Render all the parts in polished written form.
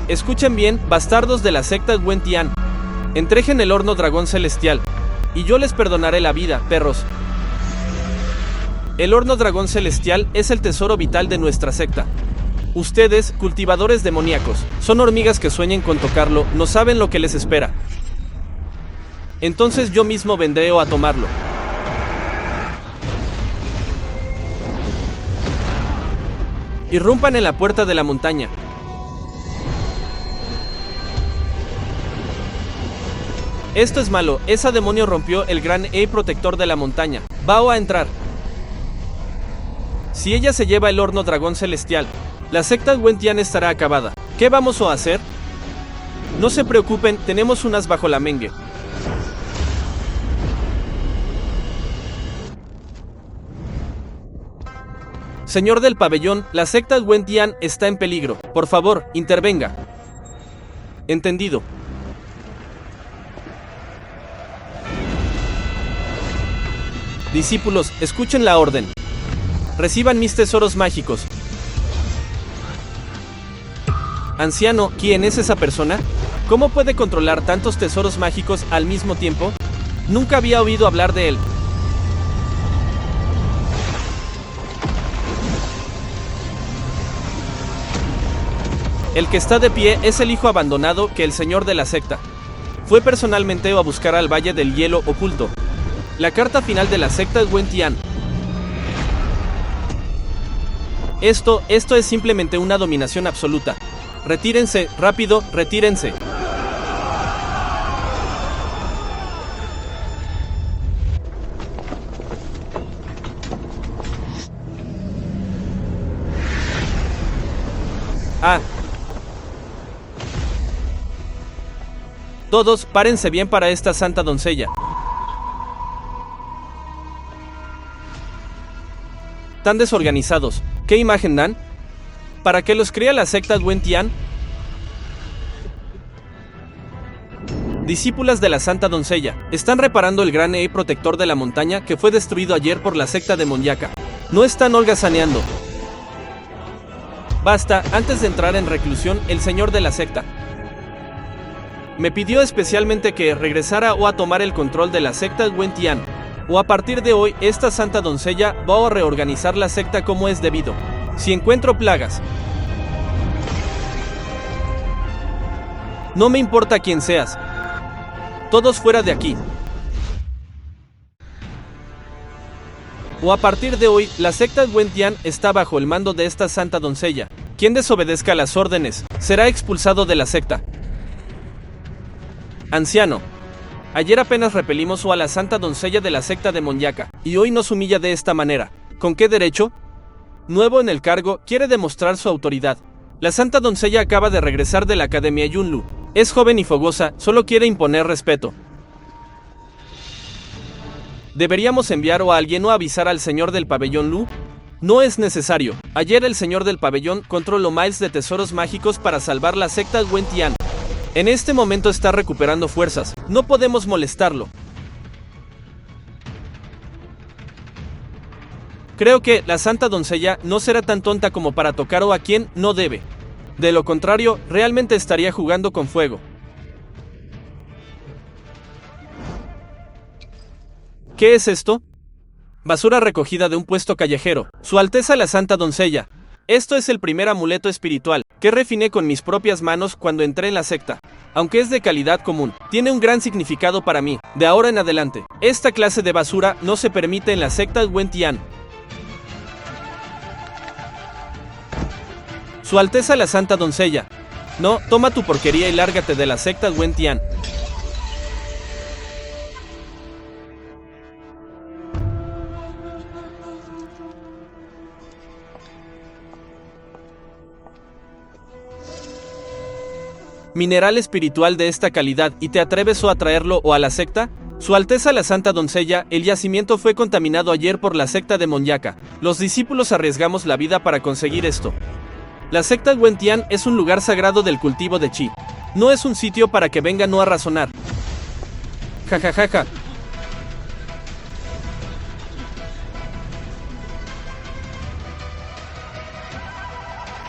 Escuchen bien, bastardos de la secta Wen Tian. Entrejen el horno dragón celestial, y yo les perdonaré la vida, perros. El horno dragón celestial es el tesoro vital de nuestra secta. Ustedes, cultivadores demoníacos, son hormigas que sueñen con tocarlo, no saben lo que les espera. Entonces yo mismo vendré a tomarlo. Irrumpan en la puerta de la montaña. Esto es malo, esa demonio rompió el gran protector de la montaña. Va a entrar. Si ella se lleva el horno dragón celestial, la secta Wen Tian estará acabada. ¿Qué vamos a hacer? No se preocupen, tenemos un as bajo la manga. Señor del pabellón, la secta Wen Tian está en peligro. Por favor, intervenga. Entendido. Discípulos, escuchen la orden. Reciban mis tesoros mágicos. Anciano, ¿quién es esa persona? ¿Cómo puede controlar tantos tesoros mágicos al mismo tiempo? Nunca había oído hablar de él. El que está de pie es el hijo abandonado que el señor de la secta fue personalmente a buscar al Valle del Hielo Oculto. La carta final de la secta Wen Tian. Esto es simplemente una dominación absoluta. Retírense, rápido, retírense. Todos, párense bien para esta santa doncella. Tan desorganizados. ¿Qué imagen dan? ¿Para qué los crea la secta Wen Tian? Discípulas de la santa doncella, están reparando el gran protector de la montaña que fue destruido ayer por la secta demoníaca. No están holgazaneando. Basta, antes de entrar en reclusión, el señor de la secta me pidió especialmente que regresara a tomar el control de la secta Wen Tian. A partir de hoy, esta santa doncella va a reorganizar la secta como es debido. Si encuentro plagas, no me importa quién seas. Todos fuera de aquí. A partir de hoy, la secta Wen Tian está bajo el mando de esta santa doncella. Quien desobedezca las órdenes será expulsado de la secta. Anciano, ayer apenas repelimos a la santa doncella de la secta demoníaca, y hoy nos humilla de esta manera. ¿Con qué derecho? Nuevo en el cargo, quiere demostrar su autoridad. La santa doncella acaba de regresar de la Academia Yunlu. Es joven y fogosa, solo quiere imponer respeto. ¿Deberíamos enviar a alguien o avisar al señor del pabellón Lu? No es necesario. Ayer el señor del pabellón controló miles de tesoros mágicos para salvar la secta Wen Tian. En este momento está recuperando fuerzas. No podemos molestarlo. Creo que la santa doncella no será tan tonta como para tocar a quien no debe. De lo contrario, realmente estaría jugando con fuego. ¿Qué es esto? Basura recogida de un puesto callejero. Su Alteza la santa doncella. Esto es el primer amuleto espiritual que refiné con mis propias manos cuando entré en la secta. Aunque es de calidad común, tiene un gran significado para mí. De ahora en adelante, esta clase de basura no se permite en la secta Wen Tian. Su Alteza la santa doncella. No, toma tu porquería y lárgate de la secta Wen Tian. Mineral espiritual de esta calidad y te atreves a traerlo a la secta? Su Alteza la santa doncella, el yacimiento fue contaminado ayer por la secta demoníaca. Los discípulos arriesgamos la vida para conseguir esto. La secta Wen Tian es un lugar sagrado del cultivo de chi. No es un sitio para que vengan a razonar. Jajajaja.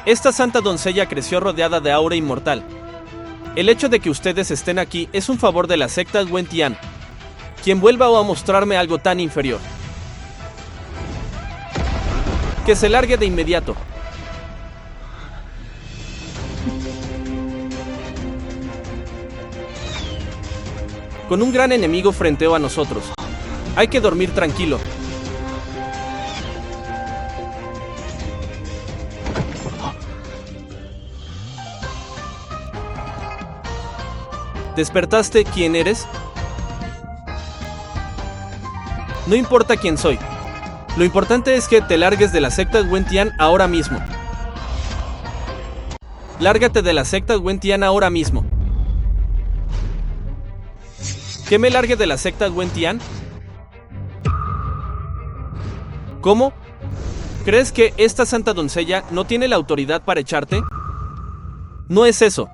Esta santa doncella creció rodeada de aura inmortal. El hecho de que ustedes estén aquí es un favor de la secta Wen Tian. Quien vuelva a mostrarme algo tan inferior, que se largue de inmediato. Con un gran enemigo frente a nosotros, hay que dormir tranquilo. ¿Despertaste? ¿Quién eres? No importa quién soy. Lo importante es que te largues de la secta Wen Tian ahora mismo. Lárgate de la secta Wen Tian ahora mismo. ¿Que me largue de la secta Wen Tian? ¿Cómo? ¿Crees que esta santa doncella no tiene la autoridad para echarte? No es eso.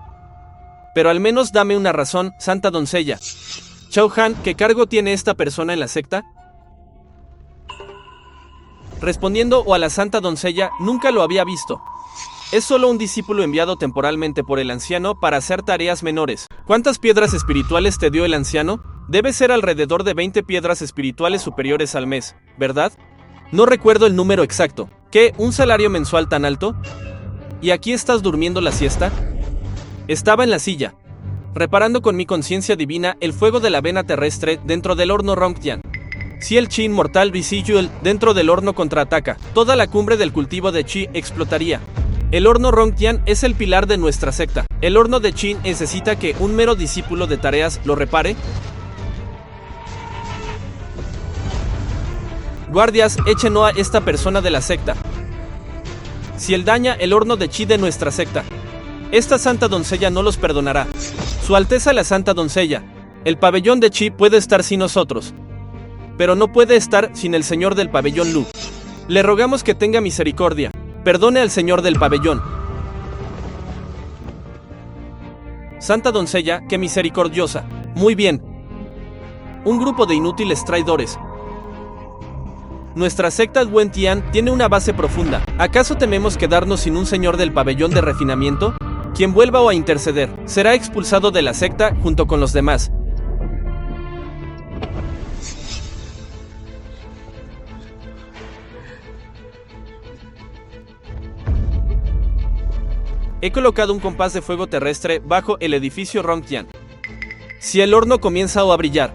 Pero al menos dame una razón, santa doncella. Chao Han, ¿qué cargo tiene esta persona en la secta? Respondiendo o a la santa doncella, nunca lo había visto. Es solo un discípulo enviado temporalmente por el anciano para hacer tareas menores. ¿Cuántas piedras espirituales te dio el anciano? Debe ser alrededor de 20 piedras espirituales superiores al mes, ¿verdad? No recuerdo el número exacto. ¿Qué? ¿Un salario mensual tan alto? ¿Y aquí estás durmiendo la siesta? Estaba en la silla, reparando con mi conciencia divina el fuego de la vena terrestre dentro del horno Rongtian. Si el chi inmortal Residual dentro del horno contraataca, toda la cumbre del cultivo de chi explotaría. El horno Rongtian es el pilar de nuestra secta. ¿El horno de chi necesita que un mero discípulo de tareas lo repare? Guardias, echen a esta persona de la secta. Si él daña el horno de chi de nuestra secta, esta santa doncella no los perdonará. Su Alteza la santa doncella, el pabellón de chi puede estar sin nosotros, pero no puede estar sin el señor del pabellón Lu. Le rogamos que tenga misericordia. Perdone al señor del pabellón. Santa doncella, qué misericordiosa. Muy bien. Un grupo de inútiles traidores. Nuestra secta Wen Tian tiene una base profunda. ¿Acaso tememos quedarnos sin un señor del pabellón de refinamiento? Quien vuelva a interceder, será expulsado de la secta junto con los demás. He colocado un compás de fuego terrestre bajo el edificio Rongtian. Si el horno comienza a brillar,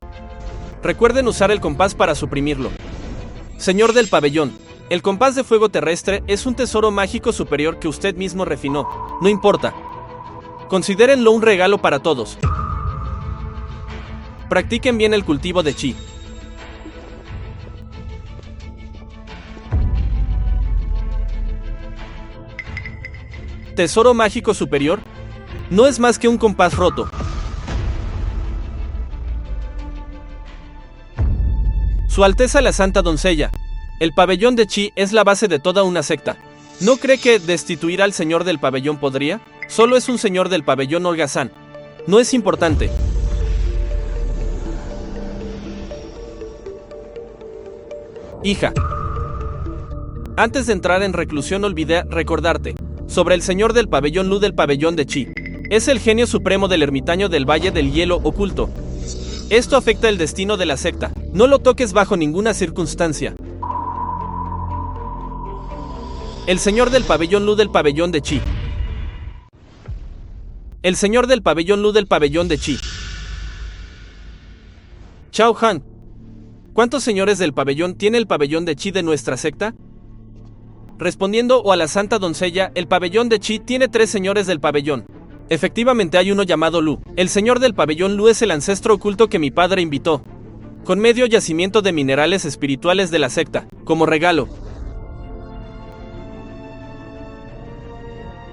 recuerden usar el compás para suprimirlo. Señor del pabellón, el compás de fuego terrestre es un tesoro mágico superior que usted mismo refinó. No importa. Considérenlo un regalo para todos. Practiquen bien el cultivo de chi. ¿Tesoro mágico superior? No es más que un compás roto. Su Alteza la Santa Doncella. El pabellón de chi es la base de toda una secta. ¿No cree que destituir al señor del pabellón podría? Solo es un señor del pabellón holgazán. No es importante. Hija. Antes de entrar en reclusión olvidé recordarte sobre el señor del pabellón Lu del pabellón de chi. Es el genio supremo del ermitaño del Valle del Hielo oculto. Esto afecta el destino de la secta. No lo toques bajo ninguna circunstancia. El señor del pabellón Lu del pabellón de chi. El señor del pabellón Lu del pabellón de chi. Chao Han. ¿Cuántos señores del pabellón tiene el pabellón de chi de nuestra secta? Respondiendo o a la santa doncella, el pabellón de chi tiene 3 señores del pabellón. Efectivamente hay uno llamado Lu. El señor del pabellón Lu es el ancestro oculto que mi padre invitó, con medio yacimiento de minerales espirituales de la secta, como regalo.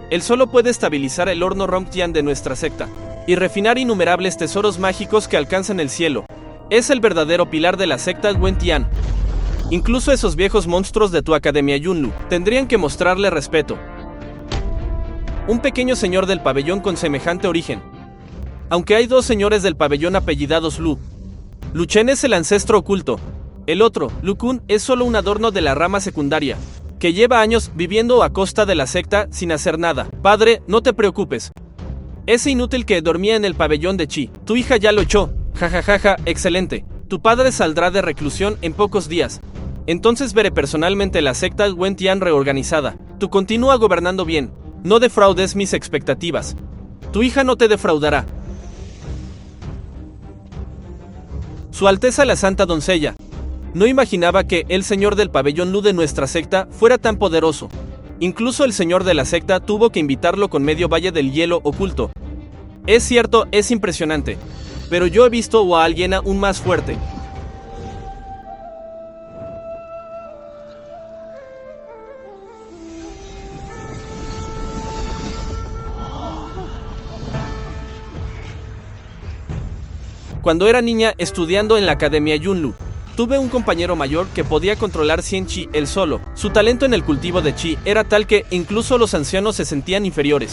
Él solo puede estabilizar el horno Rongtian de nuestra secta, y refinar innumerables tesoros mágicos que alcanzan el cielo. Es el verdadero pilar de la secta Wen Tian. Incluso esos viejos monstruos de tu academia Yunlu tendrían que mostrarle respeto. Un pequeño señor del pabellón con semejante origen. Aunque hay 2 señores del pabellón apellidados Lu. Lu Chen es el ancestro oculto. El otro, Lu Kun, es solo un adorno de la rama secundaria. que lleva años viviendo a costa de la secta sin hacer nada. Padre, no te preocupes. Ese inútil que dormía en el pabellón de Chi, tu hija ya lo echó. Jajajaja, excelente. Tu padre saldrá de reclusión en pocos días. Entonces veré personalmente la secta Wen Tian reorganizada. Tú continúa gobernando bien. No defraudes mis expectativas. Tu hija no te defraudará. Su Alteza la Santa Doncella. No imaginaba que el señor del pabellón Lu de nuestra secta fuera tan poderoso. Incluso el señor de la secta tuvo que invitarlo con medio valle del hielo oculto. Es cierto, es impresionante. Pero yo he visto a alguien aún más fuerte. Cuando era niña estudiando en la Academia Yunlu, tuve un compañero mayor que podía controlar 100 chi él solo. Su talento en el cultivo de chi era tal que incluso los ancianos se sentían inferiores.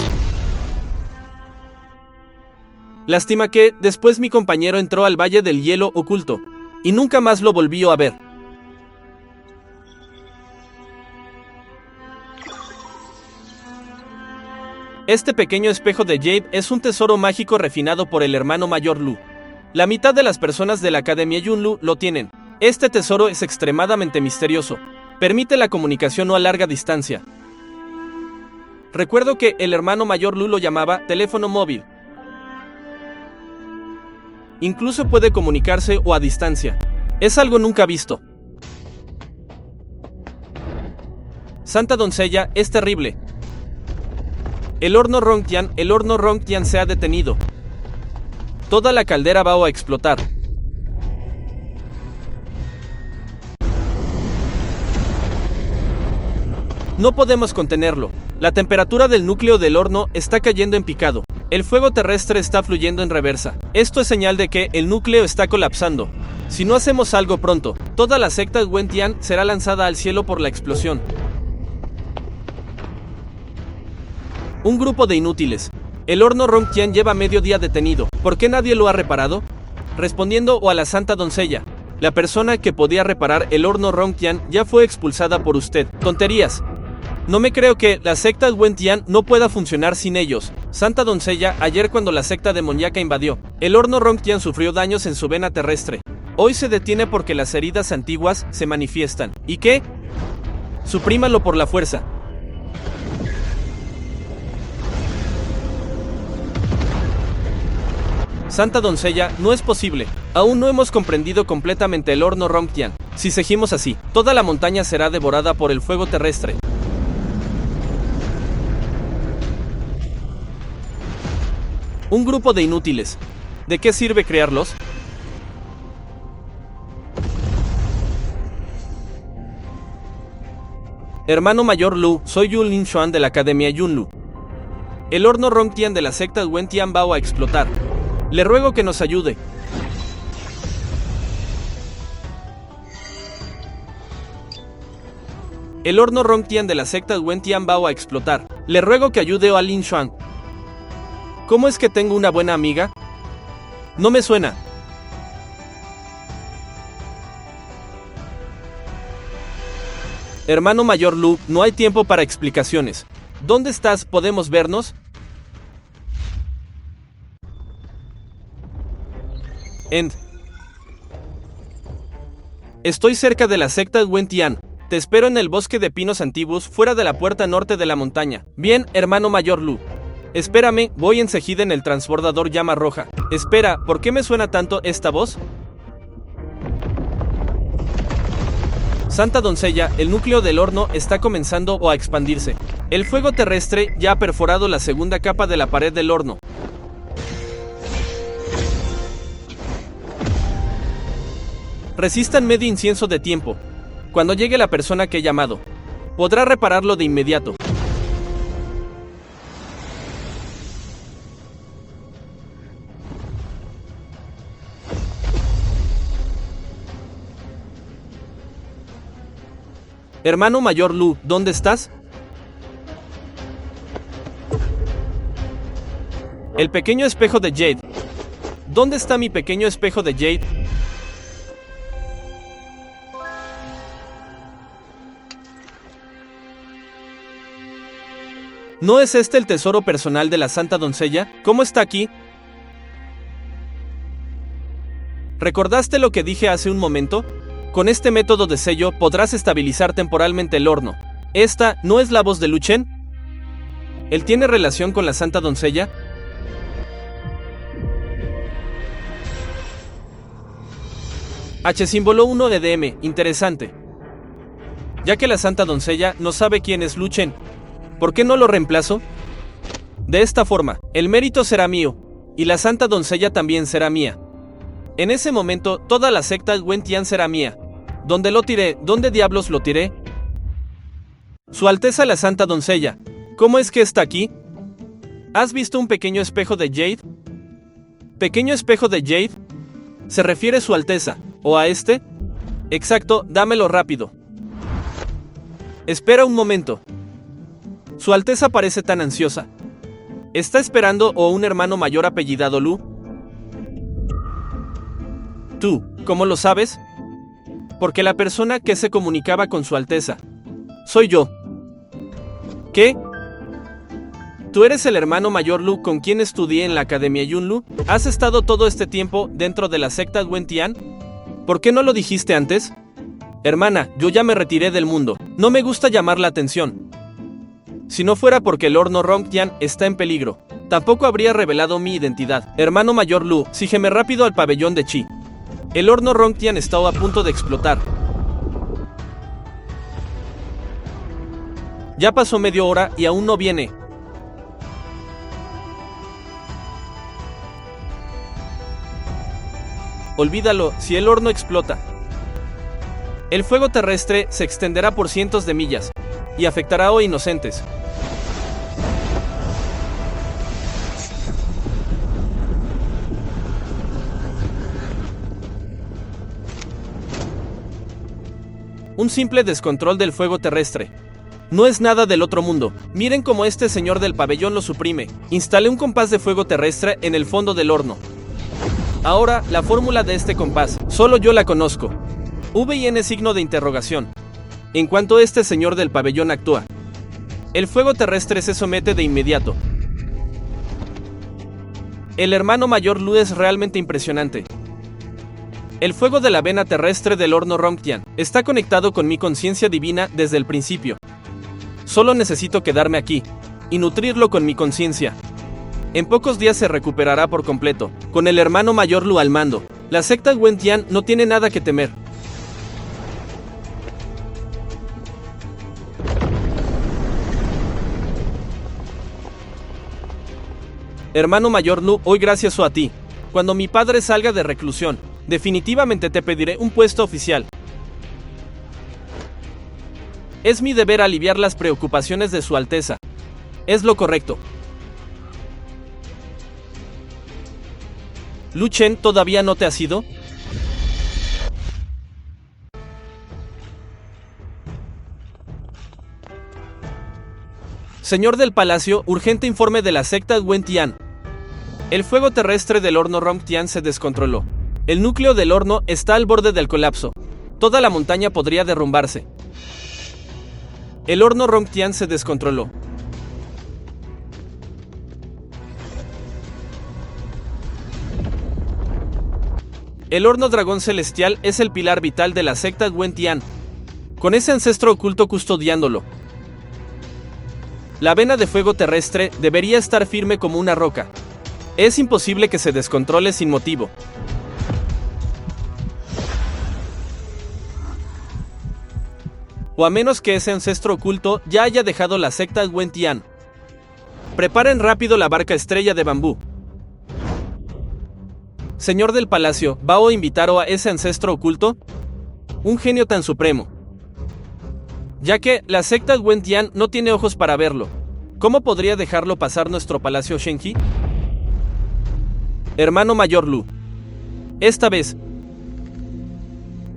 Lástima que después mi compañero entró al Valle del Hielo Oculto y nunca más lo volvió a ver. Este pequeño espejo de Jade es un tesoro mágico refinado por el hermano mayor Lu. La mitad de las personas de la Academia Yunlu lo tienen. Este tesoro es extremadamente misterioso. Permite la comunicación a larga distancia. Recuerdo que el hermano mayor Lu lo llamaba teléfono móvil. Incluso puede comunicarse a distancia. Es algo nunca visto. Santa Doncella, es terrible. El horno Rongtian se ha detenido. Toda la caldera va a explotar. No podemos contenerlo. La temperatura del núcleo del horno está cayendo en picado. El fuego terrestre está fluyendo en reversa. Esto es señal de que el núcleo está colapsando. Si no hacemos algo pronto, toda la secta Wen Tian será lanzada al cielo por la explosión. Un grupo de inútiles. El horno Rongtian lleva medio día detenido. ¿Por qué nadie lo ha reparado? Respondiendo a la Santa Doncella. La persona que podía reparar el horno Rongtian ya fue expulsada por usted. Tonterías. No me creo que la secta Wen Tian no pueda funcionar sin ellos. Santa Doncella, ayer cuando la secta demoníaca invadió, el horno Rongtian sufrió daños en su vena terrestre. Hoy se detiene porque las heridas antiguas se manifiestan. ¿Y qué? Suprímalo por la fuerza. Santa Doncella, no es posible. Aún no hemos comprendido completamente el horno Rongtian. Si seguimos así, toda la montaña será devorada por el fuego terrestre. Un grupo de inútiles. ¿De qué sirve crearlos? Hermano mayor Lu, soy Yu Lin Xuan de la Academia Yunlu. El horno Rongtian de la secta Wen Tian va a explotar. Le ruego que nos ayude. El horno Rongtian de la secta Wen Tian va a explotar. Le ruego que ayude a Lin Xuan. ¿Cómo es que tengo una buena amiga? No me suena. Hermano mayor Lu, no hay tiempo para explicaciones. ¿Dónde estás? ¿Podemos vernos? Estoy cerca de la secta Wen Tian. Te espero en el bosque de pinos antiguos fuera de la puerta norte de la montaña. Bien, hermano mayor Lu. Espérame, voy enseguida en el transbordador llama roja. Espera, ¿por qué me suena tanto esta voz? Santa Doncella, el núcleo del horno está comenzando a expandirse. El fuego terrestre ya ha perforado la segunda capa de la pared del horno. Resistan medio incienso de tiempo. Cuando llegue la persona que he llamado, podrá repararlo de inmediato. Hermano mayor Lu, ¿dónde estás? El pequeño espejo de Jade. ¿Dónde está mi pequeño espejo de Jade? ¿No es este el tesoro personal de la santa doncella? ¿Cómo está aquí? ¿Recordaste lo que dije hace un momento? Con este método de sello podrás estabilizar temporalmente el horno. ¿Esta no es la voz de Lu Chen? ¿Él tiene relación con la santa doncella? H símbolo 1 EDM, interesante. Ya que la santa doncella no sabe quién es Lu Chen, ¿por qué no lo reemplazo? De esta forma, el mérito será mío, y la santa doncella también será mía. En ese momento, toda la secta Wentian será mía. ¿Dónde lo tiré? ¿Dónde diablos lo tiré? Su Alteza la santa doncella, ¿cómo es que está aquí? ¿Has visto un pequeño espejo de Jade? ¿Pequeño espejo de Jade? ¿Se refiere Su Alteza? ¿O a este? Exacto, dámelo rápido. Espera un momento. Su Alteza parece tan ansiosa. ¿Está esperando o un hermano mayor apellidado Lu? ¿Tú, cómo lo sabes? Porque la persona que se comunicaba con Su Alteza soy yo. ¿Qué? ¿Tú eres el hermano mayor Lu con quien estudié en la Academia Yunlu? ¿Has estado todo este tiempo dentro de la secta Wentian? ¿Por qué no lo dijiste antes? Hermana, yo ya me retiré del mundo. No me gusta llamar la atención. Si no fuera porque el horno Rongtian está en peligro, tampoco habría revelado mi identidad. Hermano mayor Lu, sígueme rápido al pabellón de Chi. El horno Rongtian está a punto de explotar. Ya pasó media hora y aún no viene. Olvídalo, si el horno explota, el fuego terrestre se extenderá por cientos de millas y afectará a inocentes. Un simple descontrol del fuego terrestre. No es nada del otro mundo. Miren cómo este señor del pabellón lo suprime. Instalé un compás de fuego terrestre en el fondo del horno. Ahora, la fórmula de este compás, solo yo la conozco. V y N signo de interrogación. En cuanto este señor del pabellón actúa, el fuego terrestre se somete de inmediato. El hermano mayor Lu es realmente impresionante. El fuego de la vena terrestre del horno Rongtian está conectado con mi conciencia divina desde el principio. Solo necesito quedarme aquí y nutrirlo con mi conciencia. En pocos días se recuperará por completo, con el hermano mayor Lu al mando. La secta Wentian no tiene nada que temer. Hermano mayor Lu, hoy gracias a ti. Cuando mi padre salga de reclusión, definitivamente te pediré un puesto oficial. Es mi deber aliviar las preocupaciones de Su Alteza. Es lo correcto. ¿Lu Chen todavía no te has ido? Señor del palacio, urgente informe de la secta Wentian. El fuego terrestre del horno Rongtian se descontroló. El núcleo del horno está al borde del colapso. Toda la montaña podría derrumbarse. El horno Rongtian se descontroló. El horno dragón celestial es el pilar vital de la secta Wentian, con ese ancestro oculto custodiándolo. La vena de fuego terrestre debería estar firme como una roca. Es imposible que se descontrole sin motivo. O a menos que ese ancestro oculto ya haya dejado la secta Wentian. Preparen rápido la barca estrella de bambú. Señor del palacio, ¿va a invitar a ese ancestro oculto? Un genio tan supremo. Ya que la secta Wentian no tiene ojos para verlo, ¿cómo podría dejarlo pasar nuestro palacio Shenji? Hermano mayor Lu. Esta vez,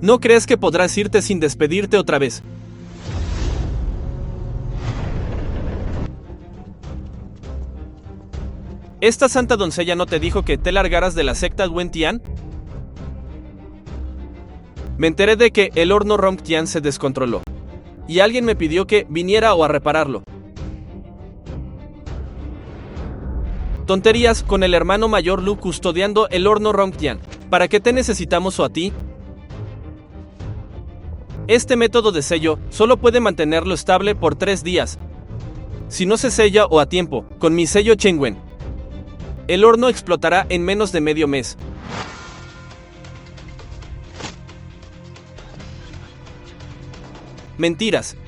¿no crees que podrás irte sin despedirte otra vez? ¿Esta santa doncella no te dijo que te largaras de la secta Wentian? Me enteré de que el horno Rongtian se descontroló, y alguien me pidió que viniera a repararlo. Tonterías, con el hermano mayor Lu custodiando el horno Rongtian. ¿Para qué te necesitamos o a ti? Este método de sello solo puede mantenerlo estable por 3 días. Si no se sella o a tiempo, con mi sello Chengwen, el horno explotará en menos de medio mes. Mentiras.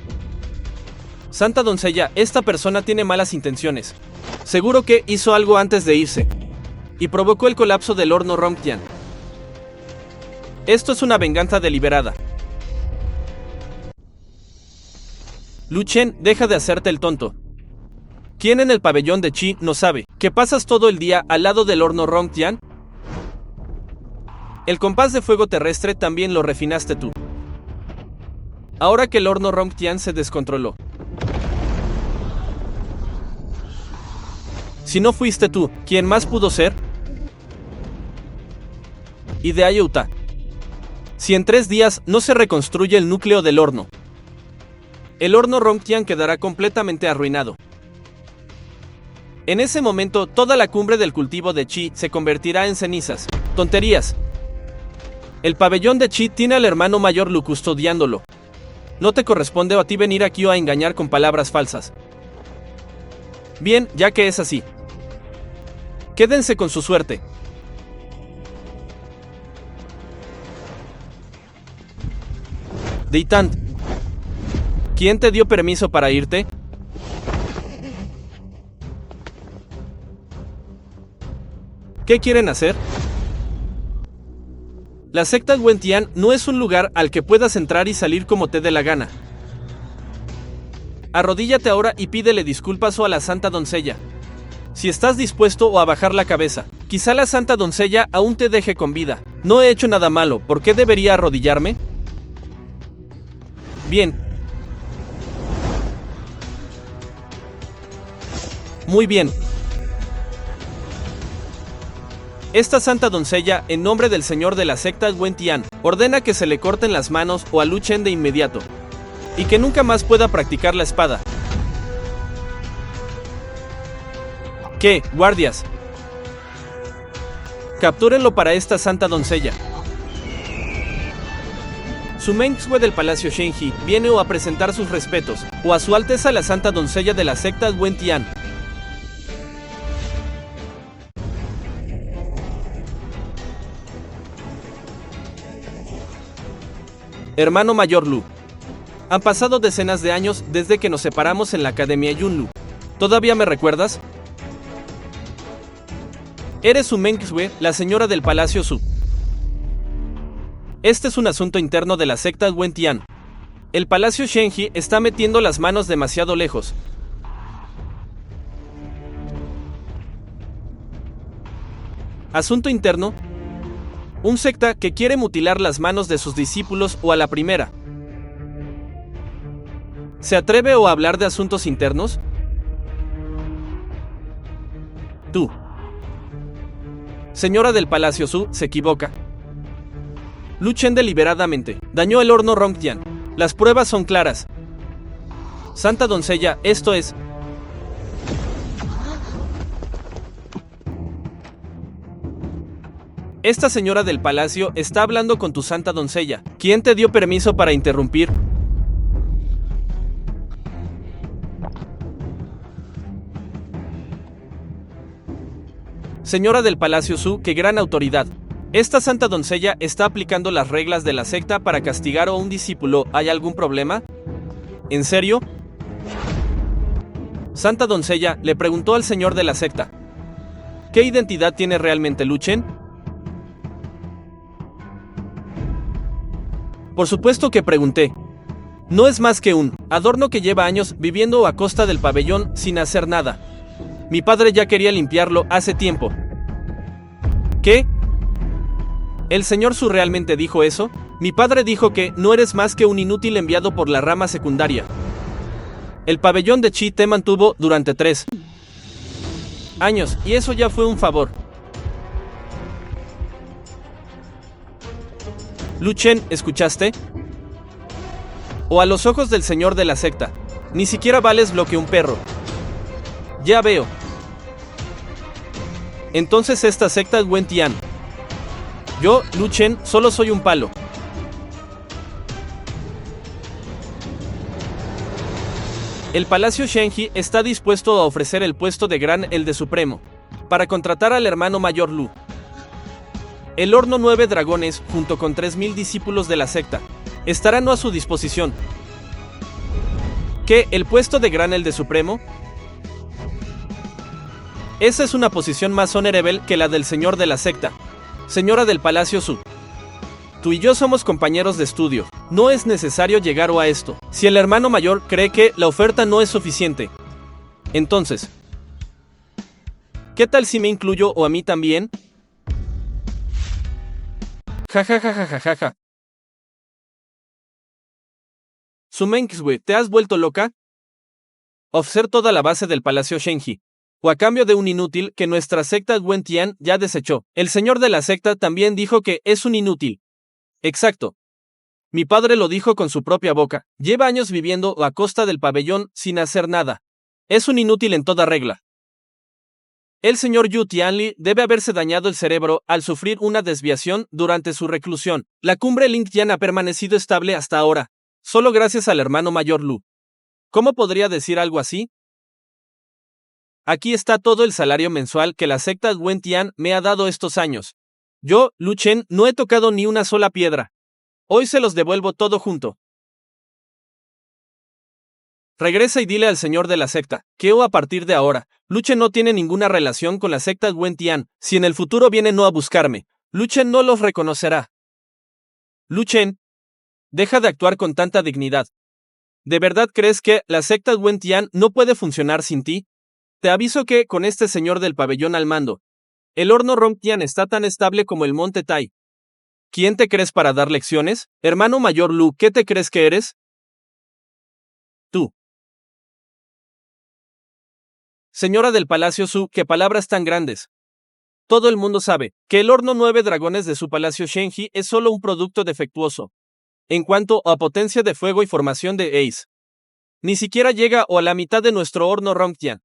Santa doncella, esta persona tiene malas intenciones. Seguro que hizo algo antes de irse y provocó el colapso del horno Rongtian. Esto es una venganza deliberada. Lu Chen, deja de hacerte el tonto. ¿Quién en el pabellón de Qi no sabe que pasas todo el día al lado del horno Rongtian? El compás de fuego terrestre también lo refinaste tú. Ahora que el horno Rongtian se descontroló. Si no fuiste tú, ¿quién más pudo ser? Y de Ayuta. Si en 3 días no se reconstruye el núcleo del horno, el horno Rongtian quedará completamente arruinado. En ese momento, toda la cumbre del cultivo de Qi se convertirá en cenizas. Tonterías. El pabellón de Qi tiene al hermano mayor Lu custodiándolo. No te corresponde a ti venir aquí a engañar con palabras falsas. Bien, ya que es así, quédense con su suerte. Deitant, ¿quién te dio permiso para irte? ¿Qué quieren hacer? La secta Wentian no es un lugar al que puedas entrar y salir como te dé la gana. Arrodíllate ahora y pídele disculpas a la santa doncella. Si estás dispuesto a bajar la cabeza, quizá la santa doncella aún te deje con vida. No he hecho nada malo, ¿por qué debería arrodillarme? Bien. Muy bien. Esta santa doncella, en nombre del señor de la secta Wentian, ordena que se le corten las manos o a Lu Chen de inmediato, y que nunca más pueda practicar la espada. ¿Qué, guardias? Captúrenlo para esta santa doncella. Su Mengzue del Palacio Shenji viene o a presentar sus respetos, o a su alteza la santa doncella de la secta Wentian. Hermano mayor Lu. Han pasado decenas de años desde que nos separamos en la Academia Yunlu. ¿Todavía me recuerdas? Eres su Mengzue, la señora del Palacio Su. Este es un asunto interno de la secta Wentian. El Palacio Shenji está metiendo las manos demasiado lejos. ¿Asunto interno? Un secta que quiere mutilar las manos de sus discípulos o a la primera. ¿Se atreve a hablar de asuntos internos? Tú, señora del Palacio Su, se equivoca. Lu Chen deliberadamente dañó el horno Rongtian. Las pruebas son claras. Santa doncella, esto es... Esta señora del palacio está hablando con tu santa doncella. ¿Quién te dio permiso para interrumpir? Señora del Palacio Su, qué gran autoridad. Esta santa doncella está aplicando las reglas de la secta para castigar a un discípulo. ¿Hay algún problema? ¿En serio? Santa doncella le preguntó al señor de la secta. ¿Qué identidad tiene realmente Lu Chen? Por supuesto que pregunté. No es más que un adorno que lleva años viviendo a costa del pabellón sin hacer nada. Mi padre ya quería limpiarlo hace tiempo. ¿Qué? ¿El señor Su realmente dijo eso? Mi padre dijo que no eres más que un inútil enviado por la rama secundaria. El pabellón de Qi te mantuvo durante 3 años, y eso ya fue un favor. Lu Chen, ¿escuchaste? O a los ojos del señor de la secta, ni siquiera vales lo que un perro. Ya veo. Entonces esta secta Wen Tian. Yo, Lu Chen, solo soy un palo. El Palacio Shenji está dispuesto a ofrecer el puesto de Gran Elde Supremo para contratar al hermano mayor Lu. El horno 9 dragones, junto con 3000 discípulos de la secta, estarán a su disposición. ¿Qué? ¿El puesto de Gran Elde Supremo? Esa es una posición más honorable que la del señor de la secta, señora del Palacio Su. Tú y yo somos compañeros de estudio, no es necesario llegar a esto. Si el hermano mayor cree que la oferta no es suficiente, entonces, ¿qué tal si me incluyo o a mí también? Ja. Sumenxue, ¿te has vuelto loca? Ofrecer toda la base del Palacio Shenji, o a cambio de un inútil que nuestra secta Wen Tian ya desechó. El señor de la secta también dijo que es un inútil. Exacto. Mi padre lo dijo con su propia boca. Lleva años viviendo a costa del pabellón sin hacer nada. Es un inútil en toda regla. El señor Yu Tianli debe haberse dañado el cerebro al sufrir una desviación durante su reclusión. La cumbre Lingyan ha permanecido estable hasta ahora, solo gracias al hermano mayor Lu. ¿Cómo podría decir algo así? Aquí está todo el salario mensual que la secta Wen Tian me ha dado estos años. Yo, Lu Chen, no he tocado ni una sola piedra. Hoy se los devuelvo todo junto. Regresa y dile al señor de la secta que a partir de ahora, Lu Chen no tiene ninguna relación con la secta Wen Tian. Si en el futuro vienen a buscarme, Lu Chen no los reconocerá. Lu Chen, deja de actuar con tanta dignidad. ¿De verdad crees que la secta Wen Tian no puede funcionar sin ti? Te aviso que, con este señor del pabellón al mando, el horno Rongtian está tan estable como el monte Tai. ¿Quién te crees para dar lecciones? Hermano mayor Lu, ¿qué te crees que eres? Tú. Señora del Palacio Su, qué palabras tan grandes. Todo el mundo sabe que el horno 9 dragones de su Palacio Shenji es solo un producto defectuoso. En cuanto a potencia de fuego y formación de Ace, ni siquiera llega a la mitad de nuestro horno Rongtian.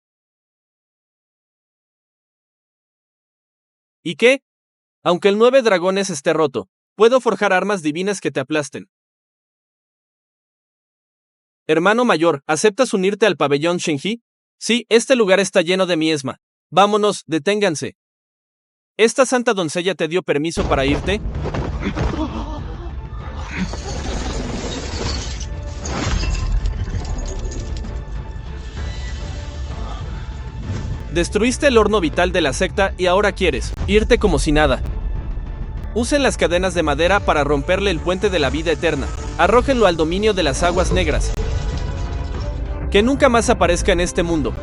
¿Y qué? Aunque el 9 dragones esté roto, puedo forjar armas divinas que te aplasten. Hermano mayor, ¿aceptas unirte al pabellón Shenji? Sí, este lugar está lleno de miasma. Vámonos, deténganse. ¿Esta santa doncella te dio permiso para irte? Destruiste el horno vital de la secta y ahora quieres irte como si nada. Usen las cadenas de madera para romperle el puente de la vida eterna. Arrójenlo al dominio de las aguas negras. Que nunca más aparezca en este mundo.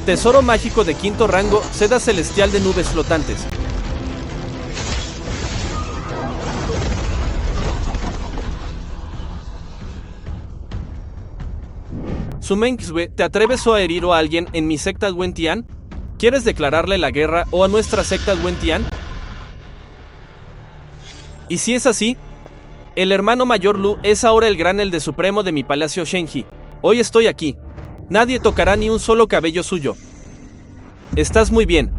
Tesoro mágico de quinto rango, seda celestial de nubes flotantes. Sumenxue, ¿te atreves a herir a alguien en mi secta Wen Tian? ¿Quieres declararle la guerra a nuestra secta Wen Tian? Y si es así, el hermano mayor Lu es ahora el gran Elde Supremo de mi Palacio Shenji. Hoy estoy aquí. Nadie tocará ni un solo cabello suyo. Estás muy bien.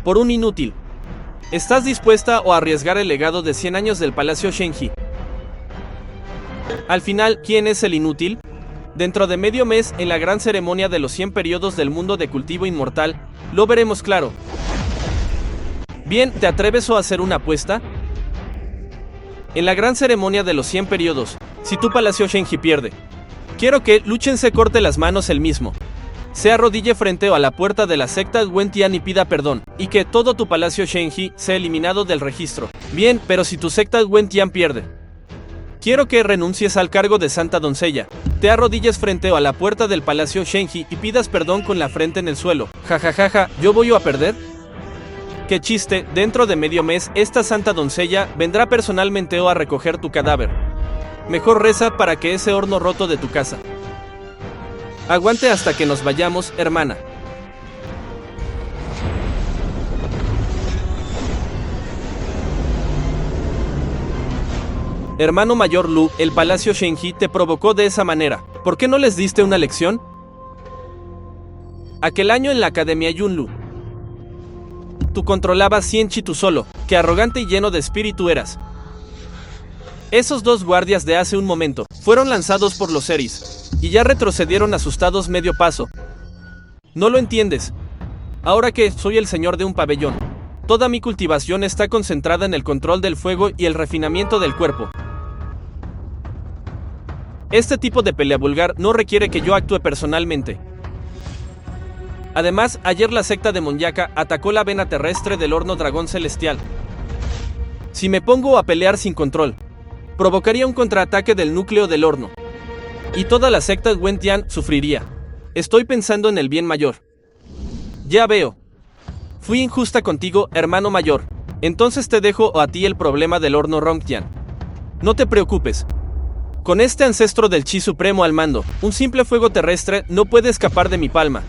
Por un inútil. ¿Estás dispuesta a arriesgar el legado de 100 años del Palacio Shenji? Al final, ¿quién es el inútil? Dentro de medio mes, en la gran ceremonia de los 100 periodos del mundo de cultivo inmortal, lo veremos claro. Bien, ¿te atreves a hacer una apuesta? En la gran ceremonia de los 100 periodos, si tu Palacio Shenji pierde, quiero que Lu Chen se corte las manos él mismo, se arrodille frente a la puerta de la secta Wen Tian y pida perdón, y que todo tu Palacio Shenji sea eliminado del registro. Bien, pero si tu secta Wen Tian pierde, quiero que renuncies al cargo de santa doncella, te arrodilles frente a la puerta del Palacio Shenji y pidas perdón con la frente en el suelo. Jajajaja, ¿yo voy a perder? Qué chiste, dentro de medio mes esta santa doncella vendrá personalmente a recoger tu cadáver. Mejor reza para que ese horno roto de tu casa aguante hasta que nos vayamos, hermana. Hermano mayor Lu, el palacio Shenji te provocó de esa manera. ¿Por qué no les diste una lección? Aquel año en la Academia Yunlu, tú controlabas 100 chi tú solo. Qué arrogante y lleno de espíritu eras. Esos dos guardias de hace un momento fueron lanzados por los Eris y ya retrocedieron asustados medio paso. ¿No lo entiendes? Ahora que soy el señor de un pabellón, toda mi cultivación está concentrada en el control del fuego y el refinamiento del cuerpo. Este tipo de pelea vulgar no requiere que yo actúe personalmente. Además, ayer la secta de Monyaca atacó la vena terrestre del horno dragón celestial. Si me pongo a pelear sin control, provocaría un contraataque del núcleo del horno, y toda la secta Wentian sufriría. Estoy pensando en el bien mayor. Ya veo. Fui injusta contigo, hermano mayor. Entonces te dejo a ti el problema del horno Rongtian. No te preocupes. Con este ancestro del chi supremo al mando, un simple fuego terrestre no puede escapar de mi palma.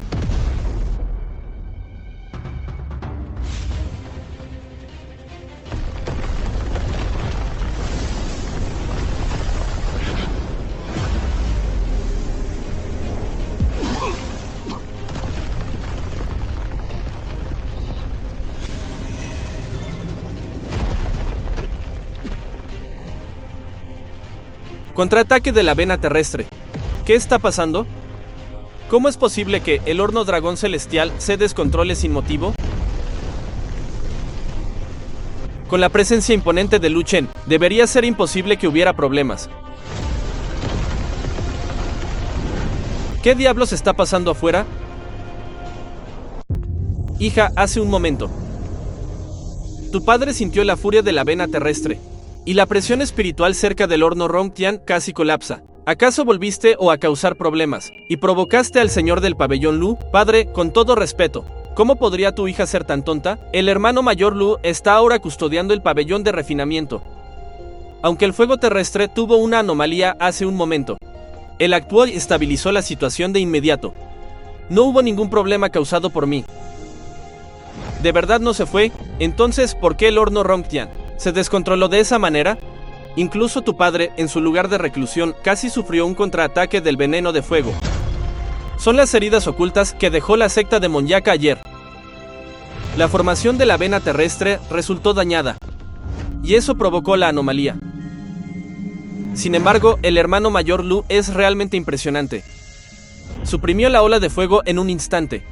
Contraataque de la vena terrestre. ¿Qué está pasando? ¿Cómo es posible que el horno dragón celestial se descontrole sin motivo? Con la presencia imponente de Lu Chen, debería ser imposible que hubiera problemas. ¿Qué diablos está pasando afuera? Hija, hace un momento. Tu padre sintió la furia de la vena terrestre y la presión espiritual cerca del horno Rongtian casi colapsa. ¿Acaso volviste a causar problemas y provocaste al señor del pabellón Lu? Padre, con todo respeto, ¿cómo podría tu hija ser tan tonta? El hermano mayor Lu está ahora custodiando el pabellón de refinamiento. Aunque el fuego terrestre tuvo una anomalía hace un momento, él actuó y estabilizó la situación de inmediato. No hubo ningún problema causado por mí. ¿De verdad no se fue? Entonces, ¿por qué el horno Rongtian se descontroló de esa manera? Incluso tu padre, en su lugar de reclusión, casi sufrió un contraataque del veneno de fuego. Son las heridas ocultas que dejó la secta de Monyaca ayer. La formación de la vena terrestre resultó dañada, y eso provocó la anomalía. Sin embargo, el hermano mayor Lu es realmente impresionante. Suprimió la ola de fuego en un instante.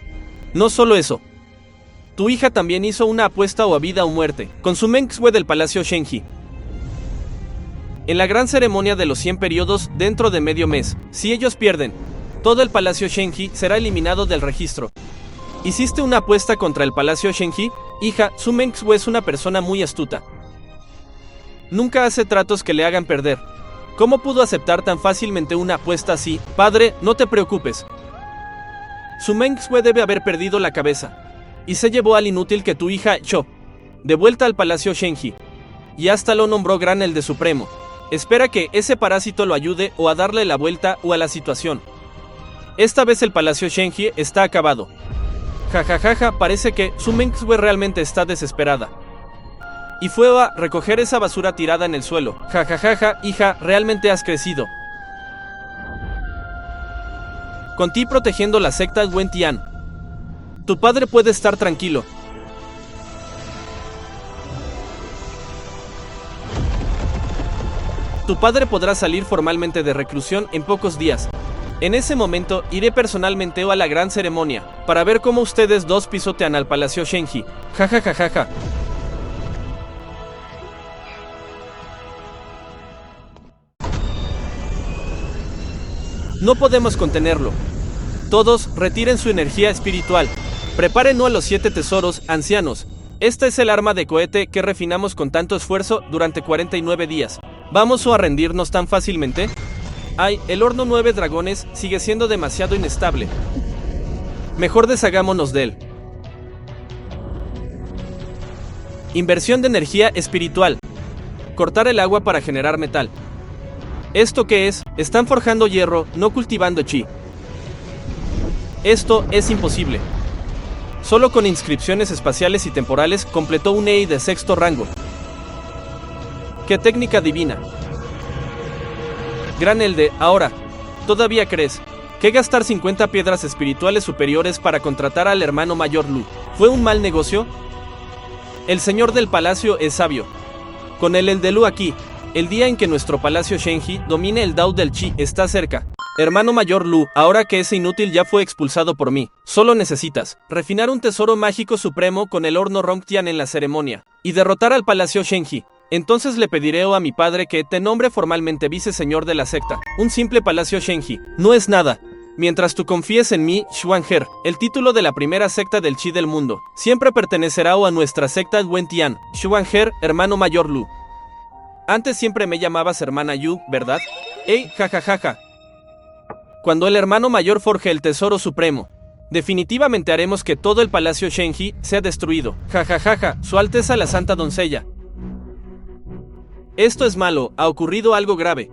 No solo eso, tu hija también hizo una apuesta o a vida o muerte con su Mengsue del palacio Shenji. En la gran ceremonia de los 100 periodos dentro de medio mes, si ellos pierden, todo el palacio Shenji será eliminado del registro. ¿Hiciste una apuesta contra el palacio Shenji? Hija, Su Mengsue es una persona muy astuta. Nunca hace tratos que le hagan perder. ¿Cómo pudo aceptar tan fácilmente una apuesta así? Padre, no te preocupes. Su Mengsue debe haber perdido la cabeza y se llevó al inútil que tu hija echó de vuelta al palacio Shenji, y hasta lo nombró gran el de supremo. Espera que ese parásito lo ayude o a darle la vuelta o a la situación. Esta vez el palacio Shenji está acabado. Jajajaja, parece que Su Mengsue realmente está desesperada y fue a recoger esa basura tirada en el suelo. Jajajaja, hija, realmente has crecido. Con ti protegiendo la secta Wentian, tu padre puede estar tranquilo. Tu padre podrá salir formalmente de reclusión en pocos días. En ese momento, iré personalmente a la gran ceremonia para ver cómo ustedes dos pisotean al palacio Shenji. Jajajajaja. No podemos contenerlo. Todos, retiren su energía espiritual. Preparen a los 7 tesoros, ancianos. Esta es el arma de cohete que refinamos con tanto esfuerzo durante 49 días. ¿Vamos a rendirnos tan fácilmente? Ay, el horno 9 dragones sigue siendo demasiado inestable. Mejor deshagámonos de él. Inversión de energía espiritual. Cortar el agua para generar metal. ¿Esto qué es? Están forjando hierro, no cultivando chi. Esto es imposible. Solo con inscripciones espaciales y temporales completó un EI de 6º rango. ¡Qué técnica divina! Gran Elde, ahora, ¿todavía crees que gastar 50 piedras espirituales superiores para contratar al hermano mayor Lu fue un mal negocio? El señor del palacio es sabio. Con el Elde Lu aquí, el día en que nuestro palacio Shenji domine el Dao del Chi está cerca. Hermano mayor Lu, ahora que ese inútil ya fue expulsado por mí, solo necesitas refinar un tesoro mágico supremo con el horno Rongtian en la ceremonia y derrotar al palacio Shenji. Entonces le pediré a mi padre que te nombre formalmente viceseñor de la secta. Un simple palacio Shenji no es nada. Mientras tú confíes en mí, Xuanher, el título de la primera secta del Chi del mundo siempre pertenecerá a nuestra secta Wentian. Xuanher, hermano mayor Lu. Antes siempre me llamabas hermana Yu, ¿verdad? ¡Ey, jajajaja! Cuando el hermano mayor forje el tesoro supremo, definitivamente haremos que todo el palacio Shenji sea destruido. Jajajaja, Su Alteza la Santa Doncella. Esto es malo, ha ocurrido algo grave.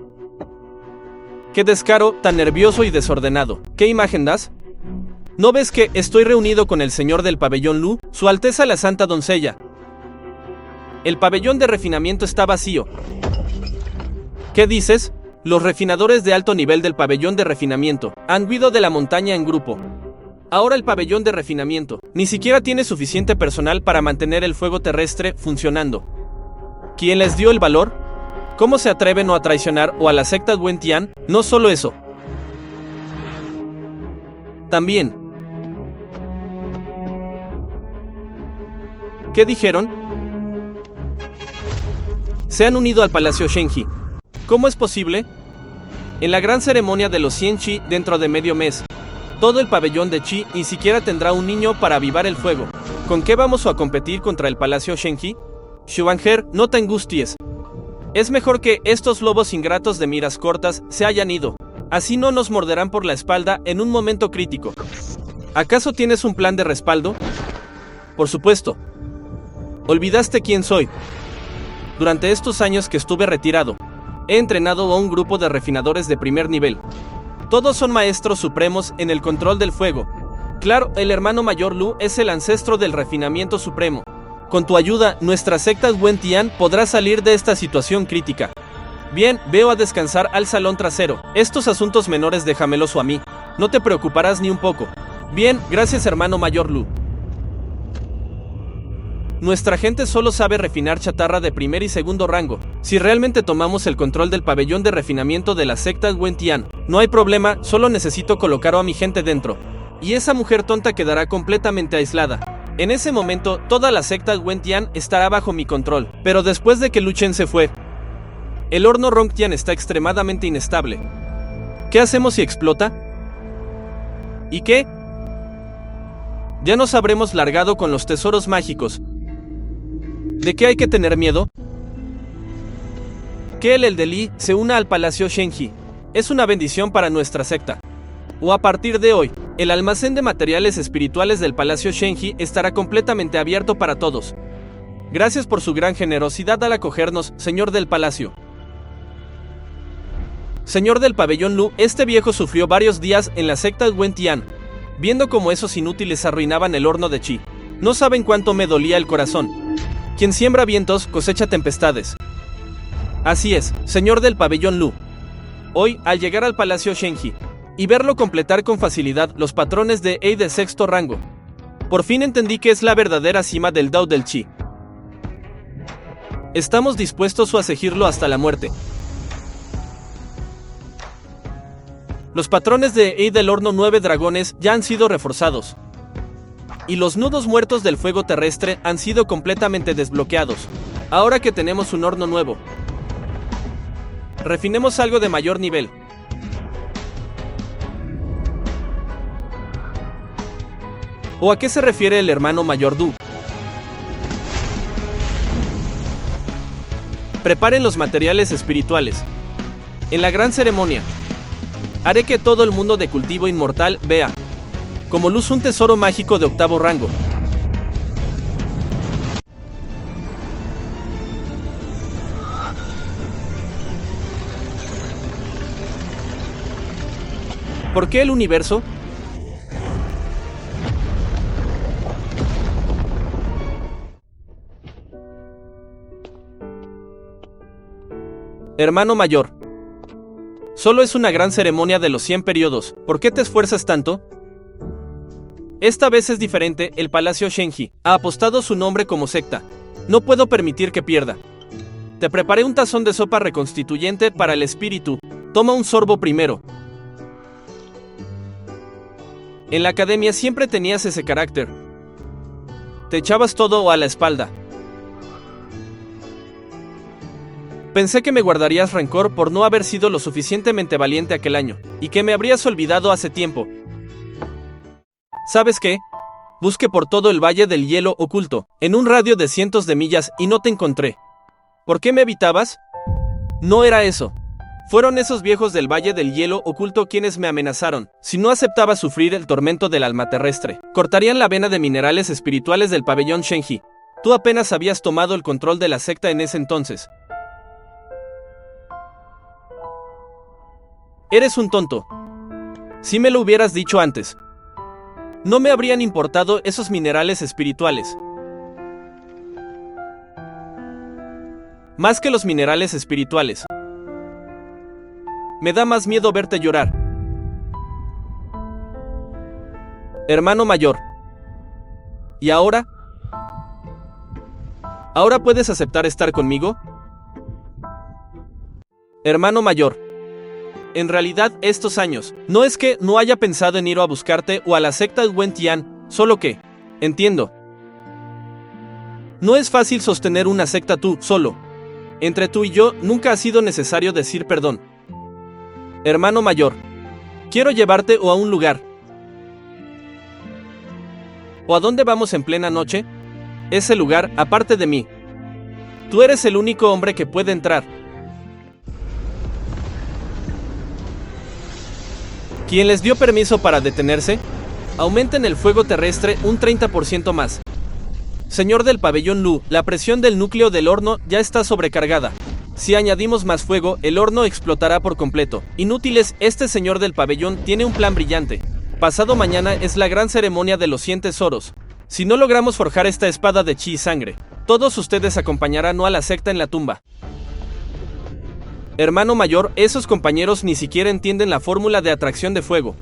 ¡Qué descaro, tan nervioso y desordenado! ¿Qué imagen das? ¿No ves que estoy reunido con el señor del pabellón Lu, Su Alteza la Santa Doncella? El pabellón de refinamiento está vacío. ¿Qué dices? Los refinadores de alto nivel del pabellón de refinamiento han huido de la montaña en grupo. Ahora el pabellón de refinamiento ni siquiera tiene suficiente personal para mantener el fuego terrestre funcionando. ¿Quién les dio el valor? ¿Cómo se atreven a traicionar a la secta Wentian? No solo eso. También. ¿Qué dijeron? Se han unido al palacio Shenji. ¿Cómo es posible? En la gran ceremonia de los 100 Chi dentro de medio mes, todo el pabellón de Chi ni siquiera tendrá un niño para avivar el fuego. ¿Con qué vamos a competir contra el palacio Shenji? Xuanher, no te angusties. Es mejor que estos lobos ingratos de miras cortas se hayan ido. Así no nos morderán por la espalda en un momento crítico. ¿Acaso tienes un plan de respaldo? Por supuesto. ¿Olvidaste quién soy? Durante estos años que estuve retirado, he entrenado a un grupo de refinadores de primer nivel. Todos son maestros supremos en el control del fuego. Claro, el hermano mayor Lu es el ancestro del refinamiento supremo. Con tu ayuda, nuestra secta Wentian podrá salir de esta situación crítica. Bien, veo a descansar al salón trasero. Estos asuntos menores déjamelos a mí. No te preocuparás ni un poco. Bien, gracias hermano mayor Lu. Nuestra gente solo sabe refinar chatarra de primer y segundo rango. Si realmente tomamos el control del pabellón de refinamiento de la secta Wentian, no hay problema, solo necesito colocar a mi gente dentro. Y esa mujer tonta quedará completamente aislada. En ese momento, toda la secta Wentian estará bajo mi control. Pero después de que Lu Chen se fue, el horno Rongtian está extremadamente inestable. ¿Qué hacemos si explota? ¿Y qué? Ya nos habremos largado con los tesoros mágicos. ¿De qué hay que tener miedo? Que el Eldeli se una al palacio Shenji es una bendición para nuestra secta. O a partir de hoy, el almacén de materiales espirituales del palacio Shenji estará completamente abierto para todos. Gracias por su gran generosidad al acogernos, señor del palacio. Señor del pabellón Lu, este viejo sufrió varios días en la secta Wentian, viendo cómo esos inútiles arruinaban el horno de Chi. No saben cuánto me dolía el corazón. Quien siembra vientos, cosecha tempestades. Así es, señor del pabellón Lu. Hoy, al llegar al palacio Shenji, y verlo completar con facilidad los patrones de Ei de sexto rango, por fin entendí que es la verdadera cima del Dao del Chi. Estamos dispuestos a seguirlo hasta la muerte. Los patrones de Ei del horno 9 dragones ya han sido reforzados. Y los nudos muertos del fuego terrestre han sido completamente desbloqueados. Ahora que tenemos un horno nuevo, refinemos algo de mayor nivel. ¿O a qué se refiere el hermano mayor Du? Preparen los materiales espirituales. En la gran ceremonia, haré que todo el mundo de cultivo inmortal vea como luz un tesoro mágico de octavo rango. ¿Por qué el universo? Hermano mayor, Solo es una gran ceremonia de los 100 periodos. ¿Por qué te esfuerzas tanto? Esta vez es diferente, el Palacio Shenji ha apostado su nombre como secta. No puedo permitir que pierda. Te preparé un tazón de sopa reconstituyente para el espíritu. Toma un sorbo primero. En la academia siempre tenías ese carácter. Te echabas todo a la espalda. Pensé que me guardarías rencor por no haber sido lo suficientemente valiente aquel año, y que me habrías olvidado hace tiempo. ¿Sabes qué? Busqué por todo el Valle del Hielo Oculto, en un radio de cientos de millas, y no te encontré. ¿Por qué me evitabas? No era eso. Fueron esos viejos del Valle del Hielo Oculto quienes me amenazaron. Si no aceptaba sufrir el tormento del alma terrestre, cortarían la vena de minerales espirituales del pabellón Shenji. Tú apenas habías tomado el control de la secta en ese entonces. Eres un tonto. Si me lo hubieras dicho antes, no me habrían importado esos minerales espirituales. Más que los minerales espirituales. Me da más miedo verte llorar. Hermano mayor. ¿Y ahora? ¿Ahora puedes aceptar estar conmigo? Hermano mayor. En realidad, estos años, no es que no haya pensado en ir a buscarte o a la secta de Wen Tian, solo que, entiendo. No es fácil sostener una secta tú, solo. Entre tú y yo, nunca ha sido necesario decir perdón. Hermano mayor, quiero llevarte o a un lugar. ¿O a dónde vamos en plena noche? Ese lugar, aparte de mí. Tú eres el único hombre que puede entrar. ¿Quién les dio permiso para detenerse? Aumenten el fuego terrestre un 30% más. Señor del pabellón Lu, la presión del núcleo del horno ya está sobrecargada. Si añadimos más fuego, el horno explotará por completo. Inútiles, este señor del pabellón tiene un plan brillante. Pasado mañana es la gran ceremonia de los 100 tesoros. Si no logramos forjar esta espada de chi y sangre, todos ustedes acompañarán a la secta en la tumba. Hermano mayor, esos compañeros ni siquiera entienden la fórmula de atracción de fuego.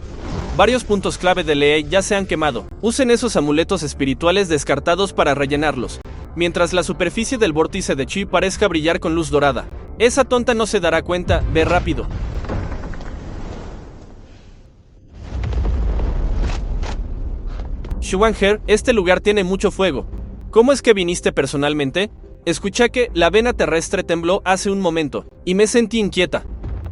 Varios puntos clave de ley ya se han quemado. Usen esos amuletos espirituales descartados para rellenarlos. Mientras la superficie del vórtice de chi parezca brillar con luz dorada. Esa tonta no se dará cuenta, ve rápido. Xuanher, este lugar tiene mucho fuego. ¿Cómo es que viniste personalmente? Escuché que la vena terrestre tembló hace un momento, y me sentí inquieta.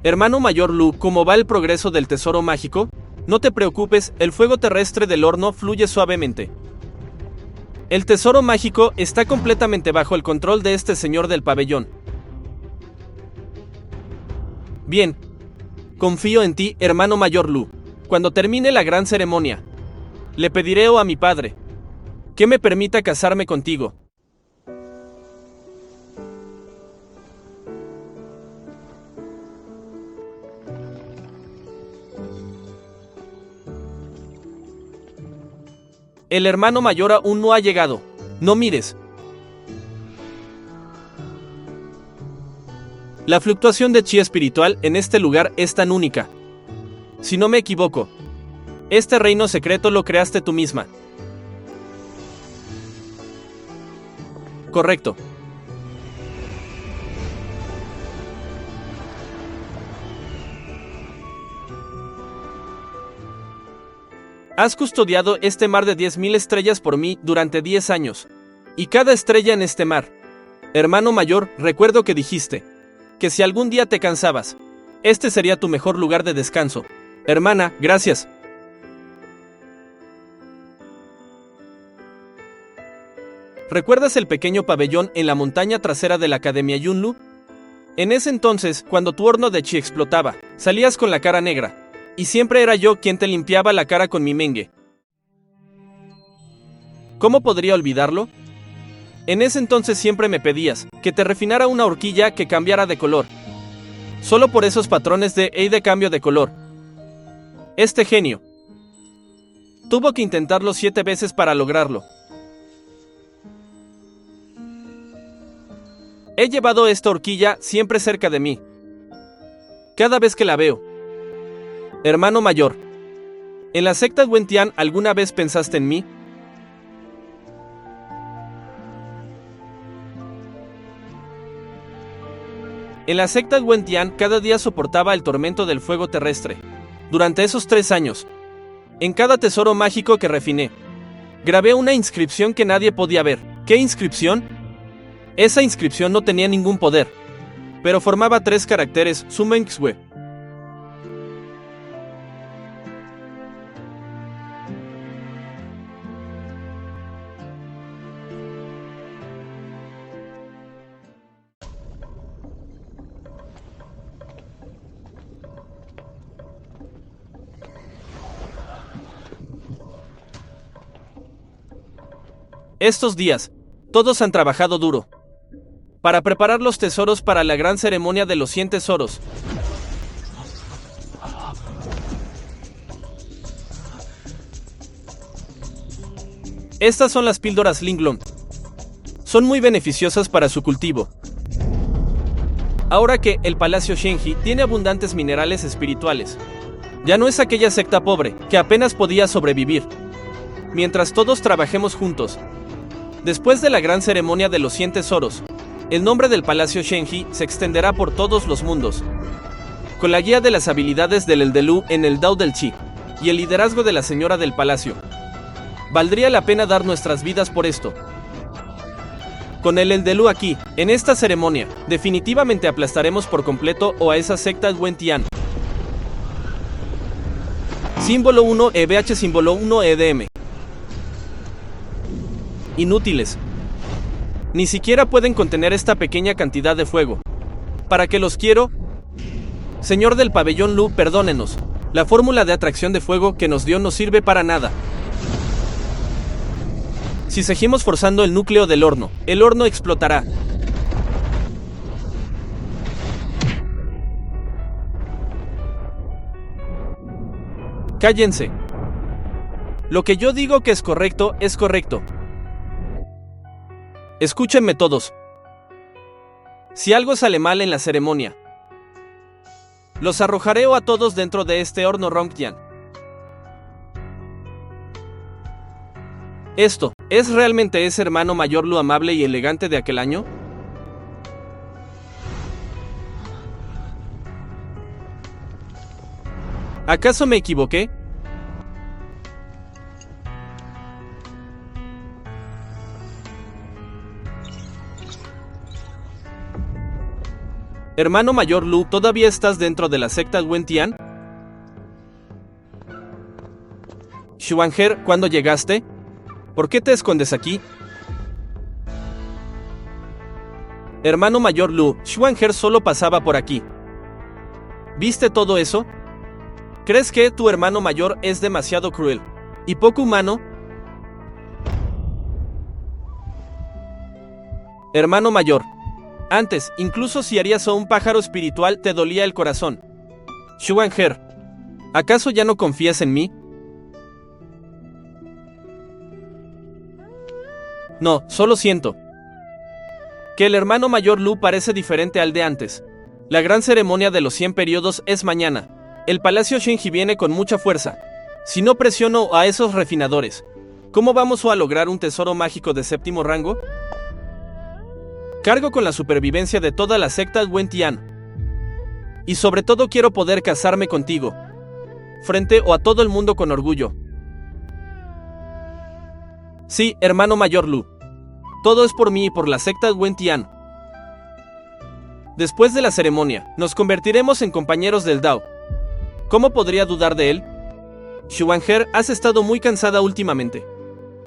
Hermano mayor Lu, ¿cómo va el progreso del tesoro mágico? No te preocupes, el fuego terrestre del horno fluye suavemente. El tesoro mágico está completamente bajo el control de este señor del pabellón. Bien. Confío en ti, hermano mayor Lu. Cuando termine la gran ceremonia, le pediré a mi padre que me permita casarme contigo. El hermano mayor aún no ha llegado. No mires. La fluctuación de chi espiritual en este lugar es tan única. Si no me equivoco, este reino secreto lo creaste tú misma. Correcto. Has custodiado este mar de 10.000 estrellas por mí durante 10 años. Y cada estrella en este mar. Hermano mayor, recuerdo que dijiste que si algún día te cansabas, este sería tu mejor lugar de descanso. Hermana, gracias. ¿Recuerdas el pequeño pabellón en la montaña trasera de la Academia Yunlu? En ese entonces, cuando tu horno de chi explotaba, salías con la cara negra. Y siempre era yo quien te limpiaba la cara con mi menge. ¿Cómo podría olvidarlo? En ese entonces siempre me pedías que te refinara una horquilla que cambiara de color. Solo por esos patrones de cambio de color. Este genio tuvo que intentarlo 7 veces para lograrlo. He llevado esta horquilla siempre cerca de mí. cada vez que la veo. Hermano mayor, ¿en la secta Wentian alguna vez pensaste en mí? En la secta Wentian cada día soportaba el tormento del fuego terrestre. Durante esos 3 años, en cada tesoro mágico que refiné, grabé una inscripción que nadie podía ver. ¿Qué inscripción? Esa inscripción no tenía ningún poder, pero formaba 3 caracteres, Sumenxue. Estos días, todos han trabajado duro para preparar los tesoros para la gran ceremonia de los 100 tesoros. Estas son las píldoras Linglong. Son muy beneficiosas para su cultivo. Ahora que el Palacio Shenji tiene abundantes minerales espirituales, ya no es aquella secta pobre que apenas podía sobrevivir. Mientras todos trabajemos juntos, después de la gran ceremonia de los 100 tesoros, el nombre del Palacio Shenji se extenderá por todos los mundos. Con la guía de las habilidades del Eldelu en el Dao del Chi y el liderazgo de la señora del palacio, valdría la pena dar nuestras vidas por esto. Con el Eldelu aquí, en esta ceremonia, definitivamente aplastaremos por completo a esa secta Wentian. Símbolo 1 EBH símbolo 1 EDM. Inútiles. Ni siquiera pueden contener esta pequeña cantidad de fuego. ¿Para qué los quiero? Señor del pabellón Lu, perdónenos. La fórmula de atracción de fuego que nos dio no sirve para nada. Si seguimos forzando el núcleo del horno, el horno explotará. Cállense. Lo que yo digo que es correcto, es correcto. Escúchenme todos. Si algo sale mal en la ceremonia, los arrojaré a todos dentro de este horno Rongjian. ¿Esto es realmente ese hermano mayor Lu amable y elegante de aquel año? ¿Acaso me equivoqué? Hermano mayor Lu, ¿todavía estás dentro de la secta Wentian? Xuanher, ¿cuándo llegaste? ¿Por qué te escondes aquí? Hermano mayor Lu, Xuanher solo pasaba por aquí. ¿Viste todo eso? ¿Crees que tu hermano mayor es demasiado cruel y poco humano? Hermano mayor, antes, incluso si harías a un pájaro espiritual, te dolía el corazón. Xuanher, ¿acaso ya no confías en mí? No, solo siento que el hermano mayor Lu parece diferente al de antes. La gran ceremonia de los 100 periodos es mañana. El Palacio Shenji viene con mucha fuerza. Si no presiono a esos refinadores, ¿cómo vamos a lograr un tesoro mágico de 7º rango? Cargo con la supervivencia de toda la secta Wentian. Y sobre todo quiero poder casarme contigo, frente a todo el mundo con orgullo. Sí, hermano mayor Lu. Todo es por mí y por la secta Wentian. Después de la ceremonia, nos convertiremos en compañeros del Dao. ¿Cómo podría dudar de él? Xuanher, has estado muy cansada últimamente.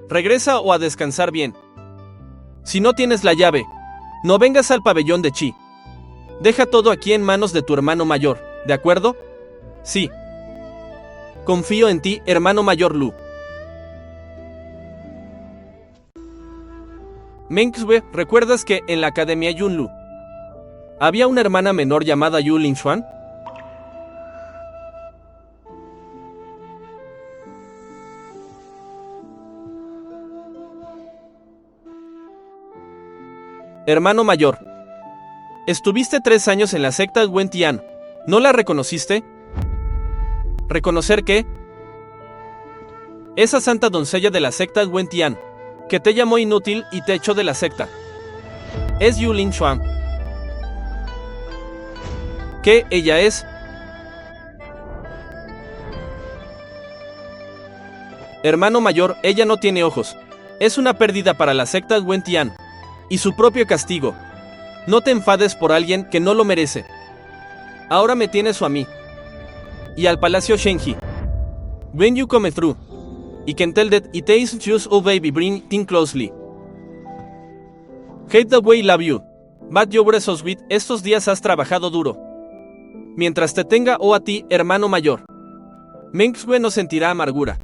Regresa o a descansar bien. Si no tienes la llave, no vengas al pabellón de Chi. Deja todo aquí en manos de tu hermano mayor, ¿de acuerdo? Sí. Confío en ti, hermano mayor Lu. Mengxue, ¿recuerdas que en la Academia Yunlu había una hermana menor llamada Yu Lingshuan? Hermano mayor, estuviste 3 años en la secta Wentian ¿No la reconociste? ¿Reconocer qué? Esa santa doncella de la secta Wen Tian, que te llamó inútil y te echó de la secta. Es Yulin Xuan. ¿Qué ella es? Hermano mayor, ella no tiene ojos. Es una pérdida para la secta Wen Tian. Y su propio castigo. No te enfades por alguien que no lo merece. Ahora me tienes a mí. Y al palacio Shenji. When you come through. You can tell that it is just oh baby bring thing closely. Hate the way love you. But you were so sweet. Estos días has trabajado duro. Mientras te tenga o a ti, hermano mayor. Mengsue no sentirá amargura.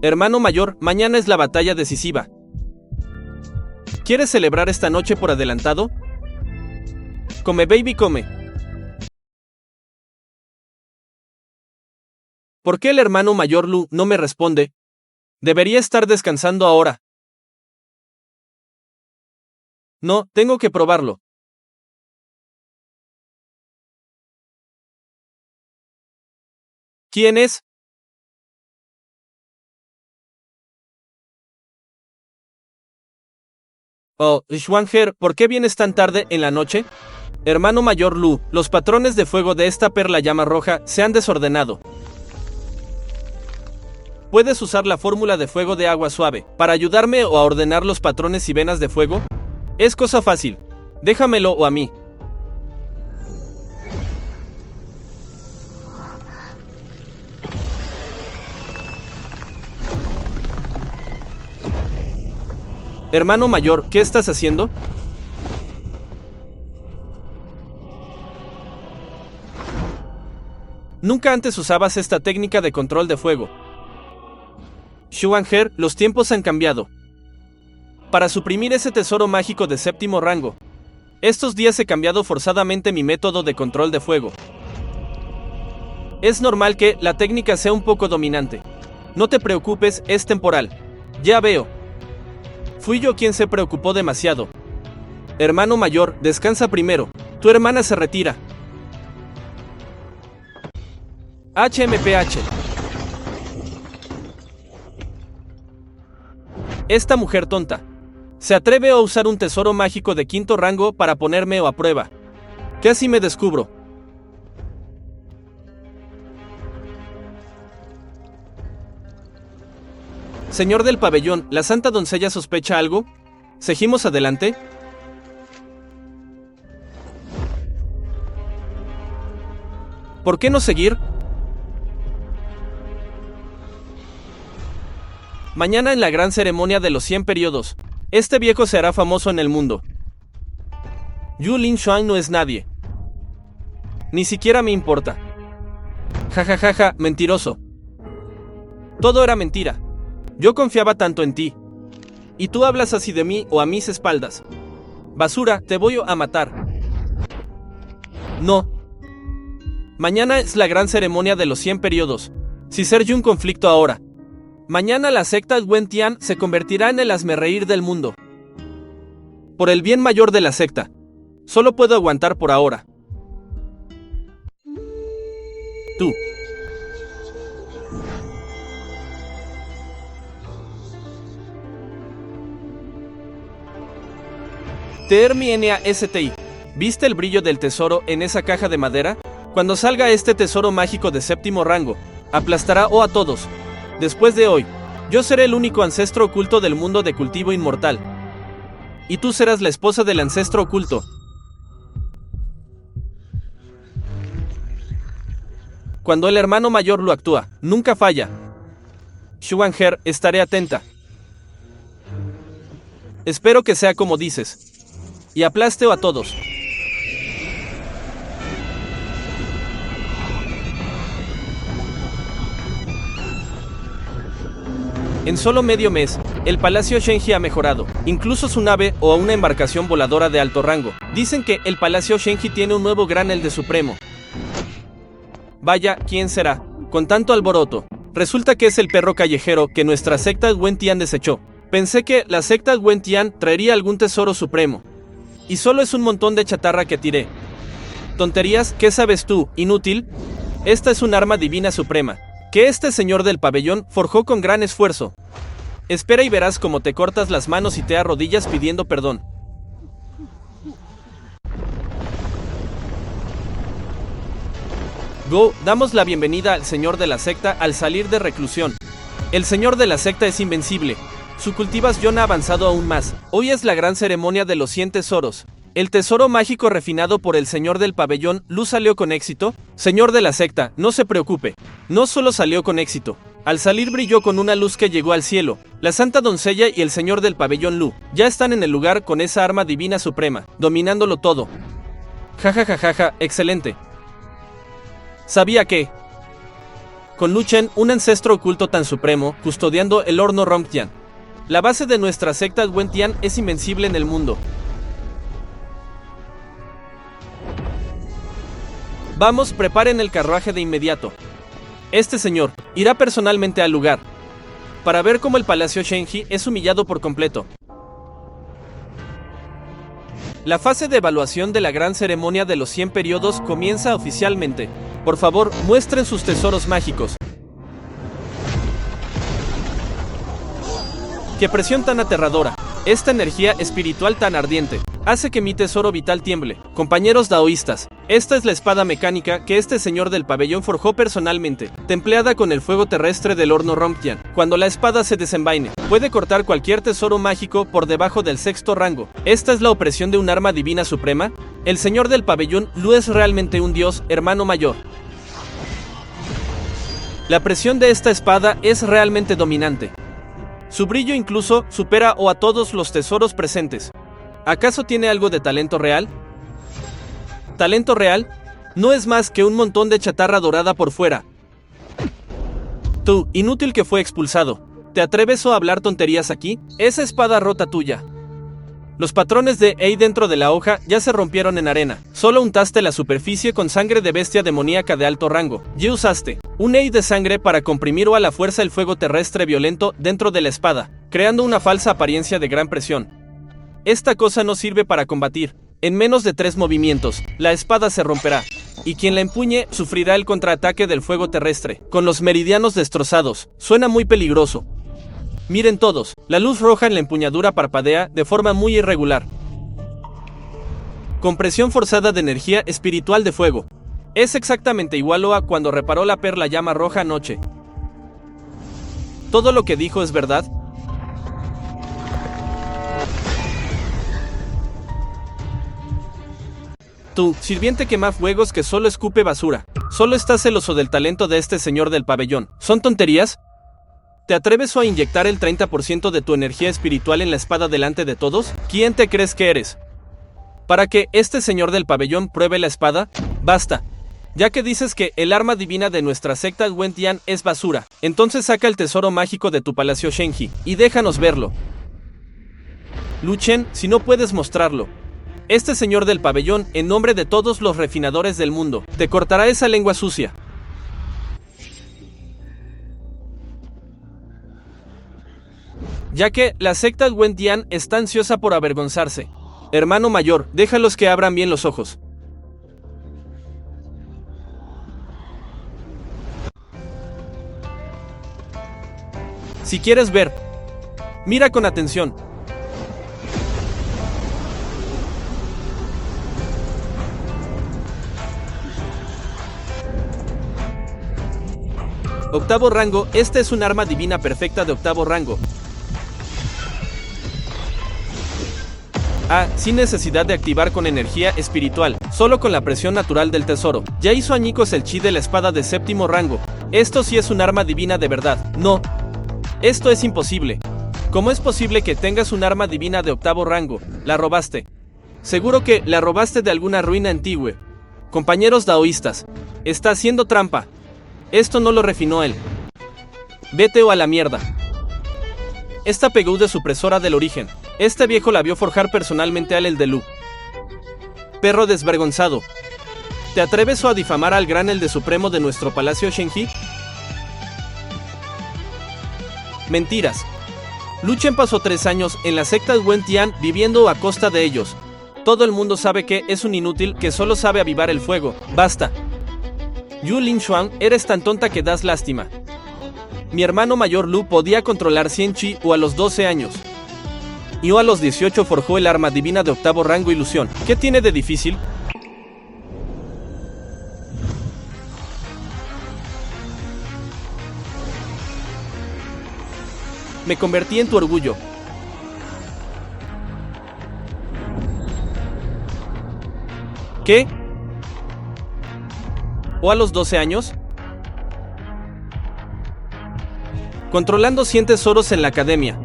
Hermano mayor, mañana es la batalla decisiva. ¿Quieres celebrar esta noche por adelantado? Come baby come. ¿Por qué el hermano mayor Lu no me responde? Debería estar descansando ahora. No, tengo que probarlo. ¿Quién es? Oh, Xuanher, ¿por qué vienes tan tarde en la noche? Hermano mayor Lu, los patrones de fuego de esta perla llama roja se han desordenado. ¿Puedes usar la fórmula de fuego de agua suave para ayudarme o a ordenar los patrones y venas de fuego? Es cosa fácil. Déjamelo o a mí. Hermano mayor, ¿qué estás haciendo? Nunca antes usabas esta técnica de control de fuego. Xuanher, los tiempos han cambiado. Para suprimir ese tesoro mágico de séptimo rango, estos días he cambiado forzadamente mi método de control de fuego. Es normal que la técnica sea un poco dominante. No te preocupes, es temporal. Ya veo. Fui yo quien se preocupó demasiado. Hermano mayor, descansa primero. Tu hermana se retira. HMPH. Esta mujer tonta. Se atreve a usar un tesoro mágico de quinto rango para ponerme a prueba. Casi me descubro. Señor del pabellón, ¿la santa doncella sospecha algo? ¿Seguimos adelante? ¿Por qué no seguir? Mañana en la gran ceremonia de los 100 periodos, este viejo se hará famoso en el mundo. Yu Lin Xuan no es nadie. Ni siquiera me importa. Jajajaja, mentiroso. Todo era mentira. Yo confiaba tanto en ti. Y tú hablas así de mí o a mis espaldas. Basura, te voy a matar. No. Mañana es la gran ceremonia de los 100 periodos. Si surge un conflicto ahora. Mañana la secta Wen Tian se convertirá en el hazmerreír del mundo. Por el bien mayor de la secta. Solo puedo aguantar por ahora. Tú. Terminia STI. ¿Viste el brillo del tesoro en esa caja de madera? Cuando salga este tesoro mágico de séptimo rango, aplastará a todos. Después de hoy, yo seré el único ancestro oculto del mundo de cultivo inmortal. Y tú serás la esposa del ancestro oculto. Cuando el hermano mayor lo actúa, nunca falla. Xuanher, estaré atenta. Espero que sea como dices. Y aplaste a todos. En solo medio mes, el Palacio Shenji ha mejorado, incluso su nave o una embarcación voladora de alto rango. Dicen que el Palacio Shenji tiene un nuevo gran Elde Supremo. Vaya, ¿quién será? Con tanto alboroto. Resulta que es el perro callejero que nuestra secta Wen Tian desechó. Pensé que la secta Wen Tian traería algún tesoro supremo. Y solo es un montón de chatarra que tiré. ¿Tonterías? ¿Qué sabes tú, inútil? Esta es un arma divina suprema, que este señor del pabellón forjó con gran esfuerzo. Espera y verás cómo te cortas las manos y te arrodillas pidiendo perdón. Go, damos la bienvenida al señor de la secta al salir de reclusión. El señor de la secta es invencible. Su cultivación ha avanzado aún más. Hoy es la gran ceremonia de los 100 tesoros. El tesoro mágico refinado por el señor del pabellón, Lu, salió con éxito. Señor de la secta, no se preocupe. No solo salió con éxito. Al salir brilló con una luz que llegó al cielo. La santa doncella y el señor del pabellón Lu ya están en el lugar con esa arma divina suprema, dominándolo todo. Jajajajaja, excelente. Sabía que con Lu Chen, un ancestro oculto tan supremo, custodiando el horno Rongtian. La base de nuestra secta Wentian es invencible en el mundo. Vamos, preparen el carruaje de inmediato. Este señor irá personalmente al lugar para ver cómo el Palacio Shenji es humillado por completo. La fase de evaluación de la gran ceremonia de los 100 periodos comienza oficialmente. Por favor, muestren sus tesoros mágicos. ¡Qué presión tan aterradora! Esta energía espiritual tan ardiente hace que mi tesoro vital tiemble. Compañeros daoístas, esta es la espada mecánica que este señor del pabellón forjó personalmente, templeada con el fuego terrestre del horno Rongtian. Cuando la espada se desenvaine, puede cortar cualquier tesoro mágico por debajo del 6º rango. ¿Esta es la opresión de un arma divina suprema? El señor del pabellón Lu es realmente un dios, hermano mayor. La presión de esta espada es realmente dominante. Su brillo incluso supera a todos los tesoros presentes. ¿Acaso tiene algo de talento real? ¿Talento real? No es más que un montón de chatarra dorada por fuera. Tú, inútil que fue expulsado, ¿te atreves a hablar tonterías aquí? Esa espada rota tuya. Los patrones de Ei dentro de la hoja ya se rompieron en arena. Solo untaste la superficie con sangre de bestia demoníaca de alto rango. Y usaste un Ei de sangre para comprimir a la fuerza el fuego terrestre violento dentro de la espada, creando una falsa apariencia de gran presión. Esta cosa no sirve para combatir. En menos de 3 movimientos, la espada se romperá, y quien la empuñe sufrirá el contraataque del fuego terrestre, con los meridianos destrozados. Suena muy peligroso. Miren todos, la luz roja en la empuñadura parpadea de forma muy irregular. Compresión forzada de energía espiritual de fuego. Es exactamente igual a cuando reparó la perla llama roja anoche. ¿Todo lo que dijo es verdad? Tú, sirviente quemafuegos que solo escupe basura. Solo estás celoso del talento de este señor del pabellón. ¿Son tonterías? ¿Te atreves a inyectar el 30% de tu energía espiritual en la espada delante de todos? ¿Quién te crees que eres? ¿Para que este señor del pabellón pruebe la espada? Basta. Ya que dices que el arma divina de nuestra secta Wentian es basura, entonces saca el tesoro mágico de tu Palacio Shenji y déjanos verlo. Lu Chen, si no puedes mostrarlo, este señor del pabellón, en nombre de todos los refinadores del mundo, te cortará esa lengua sucia. Ya que la secta Wentian está ansiosa por avergonzarse. Hermano mayor, déjalos que abran bien los ojos. Si quieres ver, mira con atención. Octavo rango, esta es un arma divina perfecta de octavo rango. Sin necesidad de activar con energía espiritual, solo con la presión natural del tesoro. Ya hizo añicos el chi de la espada de 7º rango. Esto sí es un arma divina de verdad. No. Esto es imposible. ¿Cómo es posible que tengas un arma divina de 8º rango? La robaste. Seguro que la robaste de alguna ruina antigua. Compañeros daoístas, está haciendo trampa. Esto no lo refinó él. Vete o a la mierda. Esta pegó de supresora del origen. Este viejo la vio forjar personalmente al el de Lu. Perro desvergonzado. ¿Te atreves a difamar al gran el de supremo de nuestro Palacio Shenji? Mentiras. Lu Chen pasó 3 años en la secta Wentian viviendo a costa de ellos. Todo el mundo sabe que es un inútil que solo sabe avivar el fuego. Basta. Yu Linshuang, eres tan tonta que das lástima. Mi hermano mayor Lu podía controlar 100 chi o a los 12 años. Y o a los 18 forjó el arma divina de octavo rango ilusión. ¿Qué tiene de difícil? Me convertí en tu orgullo. ¿Qué? ¿O a los 12 años? Controlando 100 tesoros en la academia.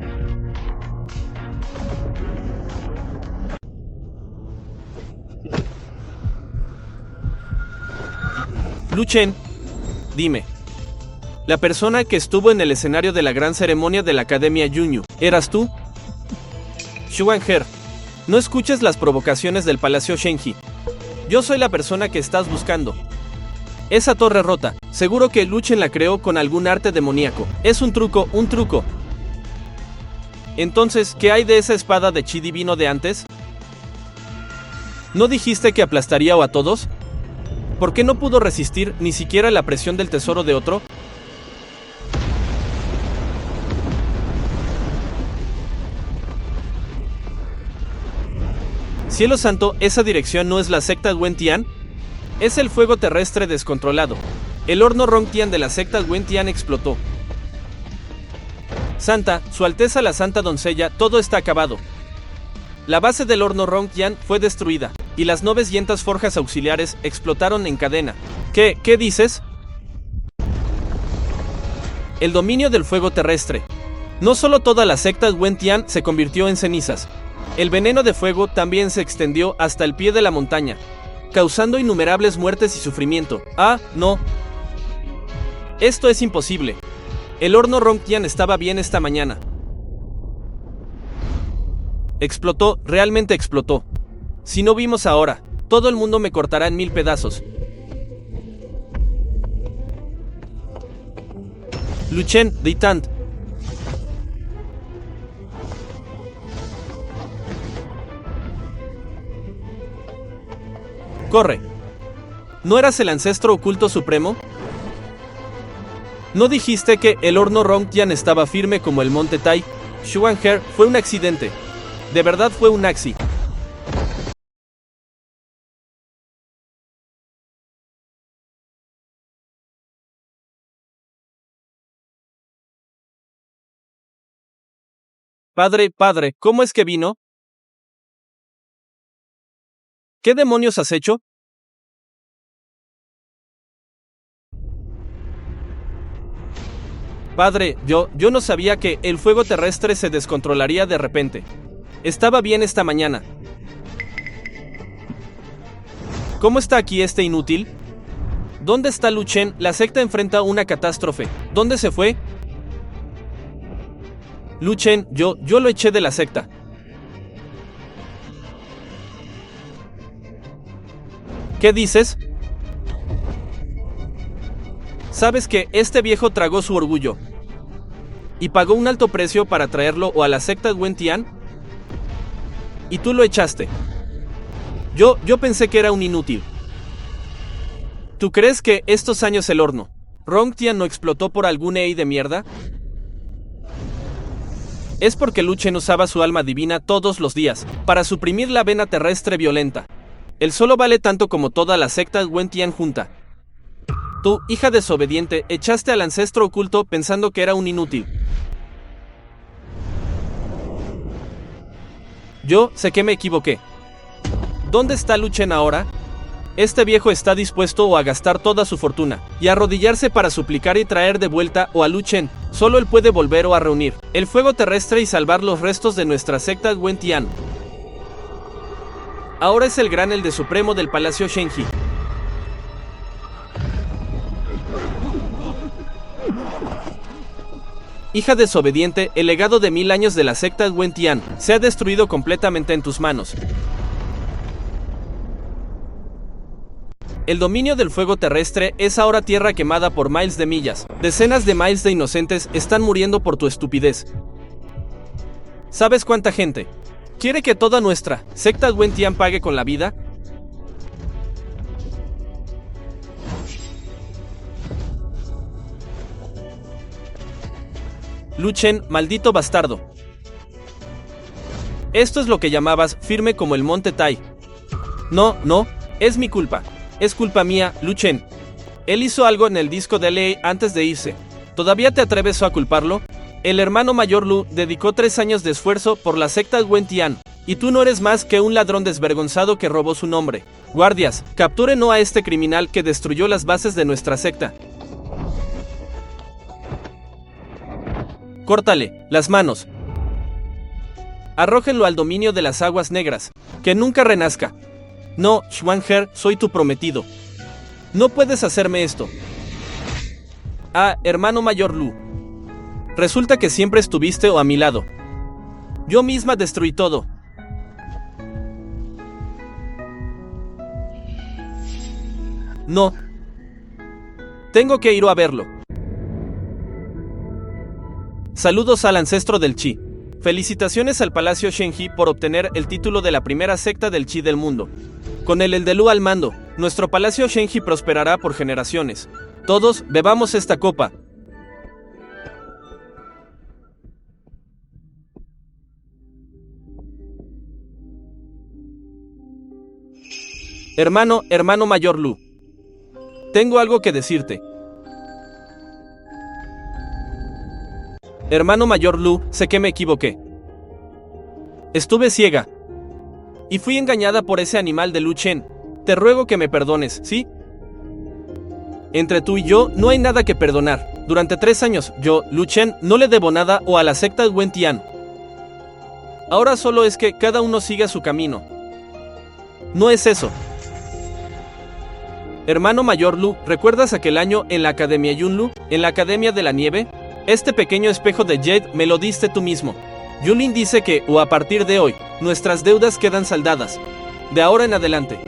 Lu Chen, dime. La persona que estuvo en el escenario de la gran ceremonia de la Academia Yunyu, ¿eras tú? Xuanher, no escuches las provocaciones del Palacio Shenji. Yo soy la persona que estás buscando. Esa torre rota, seguro que Lu Chen la creó con algún arte demoníaco. Es un truco, un truco. Entonces, ¿qué hay de esa espada de chi divino de antes? ¿No dijiste que aplastaría a todos? ¿Por qué no pudo resistir ni siquiera la presión del tesoro de otro? Cielo santo, ¿esa dirección no es la secta Wentian? Es el fuego terrestre descontrolado. El horno Rongtian de la secta Wentian explotó. Santa, Su Alteza la Santa Doncella, todo está acabado. La base del horno Rongtian fue destruida, y las 900 forjas auxiliares explotaron en cadena. ¿Qué dices? El dominio del fuego terrestre. No solo toda la secta Wentian se convirtió en cenizas. El veneno de fuego también se extendió hasta el pie de la montaña, causando innumerables muertes y sufrimiento. Ah, no. Esto es imposible. El horno Rongtian estaba bien esta mañana. Explotó, realmente explotó. Si no vimos ahora, todo el mundo me cortará en 1000 pedazos. Lu Chen, Deitant. Corre. ¿No eras el ancestro oculto supremo? ¿No dijiste que el horno Rongtian estaba firme como el monte Tai? Xuanher, fue un accidente. De verdad fue un axi. Padre, ¿cómo es que vino? ¿Qué demonios has hecho? Padre, yo no sabía que el fuego terrestre se descontrolaría de repente. Estaba bien esta mañana. ¿Cómo está aquí este inútil? ¿Dónde está Lu Chen? La secta enfrenta una catástrofe. ¿Dónde se fue? Lu Chen, yo lo eché de la secta. ¿Qué dices? Sabes que este viejo tragó su orgullo y pagó un alto precio para traerlo o a la secta Wentian, y tú lo echaste. Yo pensé que era un inútil. ¿Tú crees que estos años el horno Rongtian no explotó por algún EI de mierda? Es porque Lu Chen usaba su alma divina todos los días para suprimir la vena terrestre violenta. Él solo vale tanto como toda la secta Wentian junta. Tú, hija desobediente, echaste al ancestro oculto pensando que era un inútil. Yo sé que me equivoqué. ¿Dónde está Lu Chen ahora? Este viejo está dispuesto a gastar toda su fortuna y a arrodillarse para suplicar y traer de vuelta a Lu Chen. Solo él puede volver a reunir el fuego terrestre y salvar los restos de nuestra secta Wentian. Ahora es el gran Elde Supremo del Palacio Shenji. Hija desobediente, el legado de 1000 años de la secta Wentian se ha destruido completamente en tus manos. El dominio del fuego terrestre es ahora tierra quemada por miles de millas. Decenas de miles de inocentes están muriendo por tu estupidez. ¿Sabes cuánta gente ¿Quiere que toda nuestra secta Wentian pague con la vida? Lu Chen, maldito bastardo. Esto es lo que llamabas firme como el monte Tai. No, no, es mi culpa. Es culpa mía, Lu Chen. Él hizo algo en el disco de Lei antes de irse. ¿Todavía te atreves a culparlo? El hermano mayor Lu dedicó 3 años de esfuerzo por la secta Wentian, y tú no eres más que un ladrón desvergonzado que robó su nombre. Guardias, capturen a este criminal que destruyó las bases de nuestra secta. Córtale las manos. Arrójenlo al dominio de las aguas negras. Que nunca renazca. No, Xuanher, soy tu prometido. No puedes hacerme esto. Ah, hermano mayor Lu. Resulta que siempre estuviste a mi lado. Yo misma destruí todo. No. Tengo que ir a verlo. Saludos al ancestro del Qi. Felicitaciones al Palacio Shenji por obtener el título de la primera secta del Qi del mundo. Con el de Lu al mando, nuestro Palacio Shenji prosperará por generaciones. Todos, bebamos esta copa. Hermano mayor Lu. Tengo algo que decirte. Hermano mayor Lu, sé que me equivoqué. Estuve ciega. Y fui engañada por ese animal de Lu Chen. Te ruego que me perdones, ¿sí? Entre tú y yo no hay nada que perdonar. Durante 3 años, yo, Lu Chen, no le debo nada o a la secta Wentian. Ahora solo es que cada uno siga su camino. No es eso. Hermano mayor Lu, ¿recuerdas aquel año en la Academia Yunlu? ¿En la Academia de la Nieve? Este pequeño espejo de Jade me lo diste tú mismo. Yulin dice que, a partir de hoy, nuestras deudas quedan saldadas. De ahora en adelante.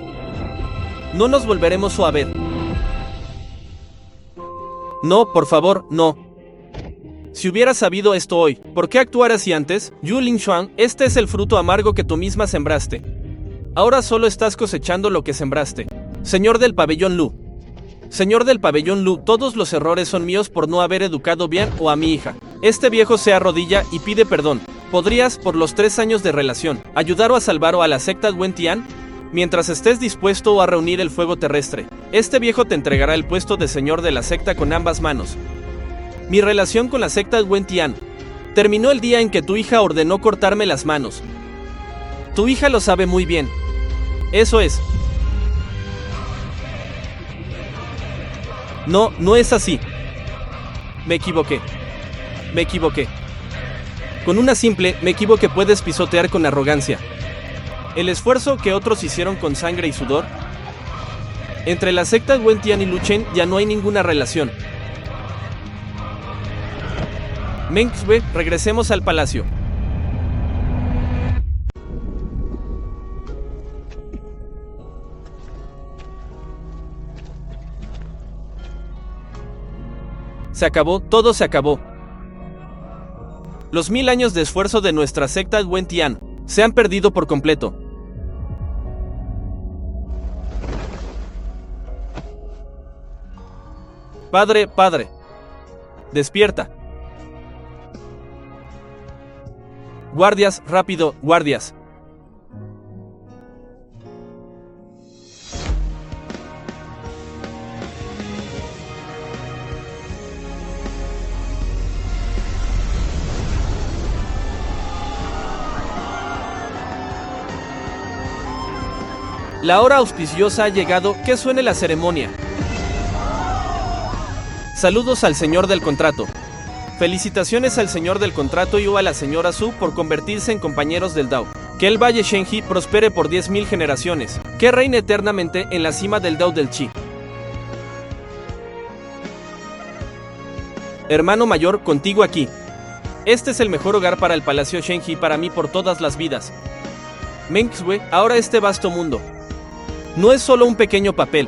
No nos volveremos a ver. No, por favor, no. Si hubieras sabido esto hoy, ¿por qué actuar así antes? Yulin Xuan, este es el fruto amargo que tú misma sembraste. Ahora solo estás cosechando lo que sembraste. Señor del pabellón Lu. Señor del pabellón Lu, todos los errores son míos por no haber educado bien a mi hija. Este viejo se arrodilla y pide perdón. ¿Podrías, por los 3 años de relación, ayudar a salvar a la secta Wentian? Mientras estés dispuesto a reunir el fuego terrestre, este viejo te entregará el puesto de señor de la secta con ambas manos. Mi relación con la secta Wentian terminó el día en que tu hija ordenó cortarme las manos. Tu hija lo sabe muy bien. Eso es. No, no es así. Me equivoqué. Con una simple me equivoqué puedes pisotear con arrogancia el esfuerzo que otros hicieron con sangre y sudor. Entre la secta Wentian y Lu Chen ya no hay ninguna relación. Meng Zue, regresemos al palacio. Se acabó, todo se acabó. Los 1000 años de esfuerzo de nuestra secta Wentian se han perdido por completo. Padre, despierta. Guardias, rápido, guardias. La hora auspiciosa ha llegado, que suene la ceremonia. Saludos al señor del contrato. Felicitaciones al señor del contrato y a la señora Su por convertirse en compañeros del Dao. Que el Valle Shenji prospere por 10.000 generaciones. Que reine eternamente en la cima del Dao del Qi. Hermano mayor, contigo aquí. Este es el mejor hogar para el Palacio Shenji y para mí por todas las vidas. Meng Zue, ahora este vasto mundo no es solo un pequeño papel.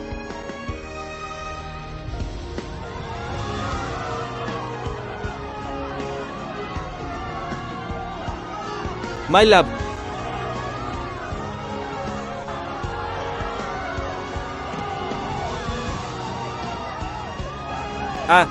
My love. Ah,